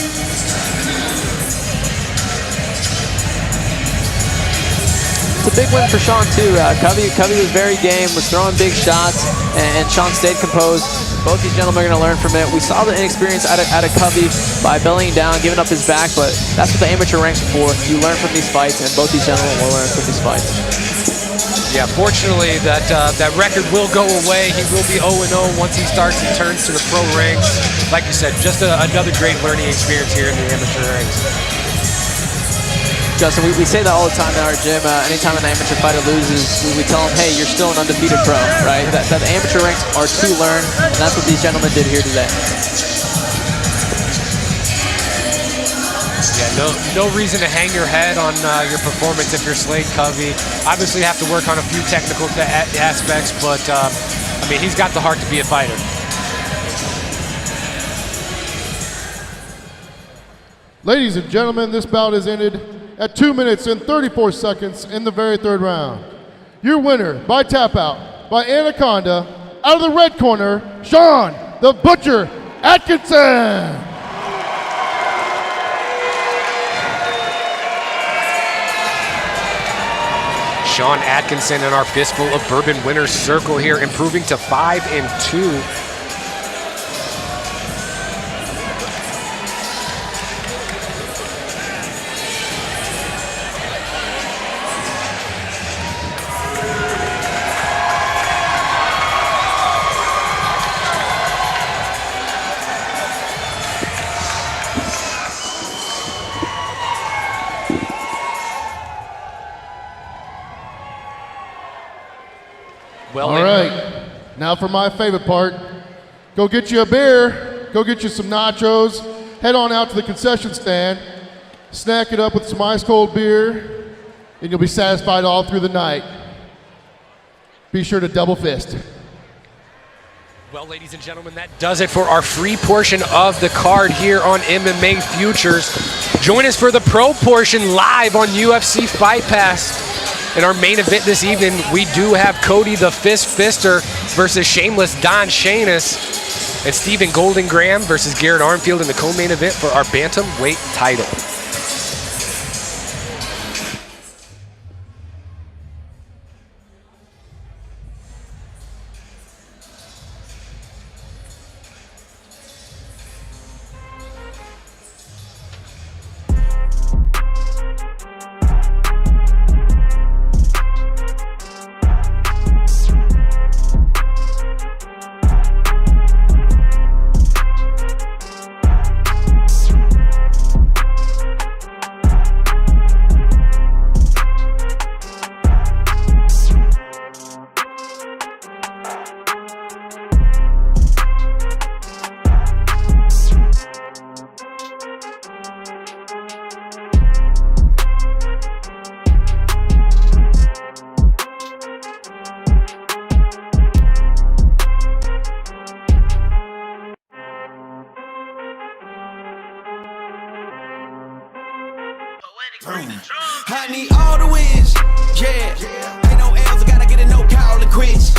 It's a big win for Sean too. Cubby was very game, was throwing big shots, and Sean stayed composed. Both these gentlemen are going to learn from it. We saw the inexperience out of Cubby by bellying down, giving up his back, but that's what the amateur ranks are for. You learn from these fights, and both these gentlemen will learn from these fights. Yeah, fortunately, that record will go away. He will be 0-0 once he starts and turns to the pro ranks. Like you said, just another great learning experience here in the amateur ranks. Justin, we say that all the time in our gym. Anytime an amateur fighter loses, we tell them, hey, you're still an undefeated pro, right? That the amateur ranks are to learn, and that's what these gentlemen did here today. Yeah, no reason to hang your head on your performance if you're Slade Cubby. Obviously, you have to work on a few technical aspects, but I mean, he's got the heart to be a fighter. Ladies and gentlemen, this bout is ended at 2 minutes and 34 seconds in the very third round. Your winner by tap out by Anaconda, out of the red corner, Sean the Butcher Atkinson. Sean Atkinson in our Fistful of Bourbon winner's circle here, improving to 5-2. All right, now for my favorite part. Go get you a beer, go get you some nachos, head on out to the concession stand, snack it up with some ice cold beer, and you'll be satisfied all through the night. Be sure to double fist. Well, ladies and gentlemen, that does it for our free portion of the card here on MMA Futures. Join us for the pro portion live on UFC Fight Pass. In our main event this evening, we do have Cody the Fister versus Shameless Don Shayner, and Stephen Golden Graham versus Garrett Armfield in the co-main event for our bantamweight title. I need all the wins, yeah. Ain't no L's, I gotta get it, no call and quits,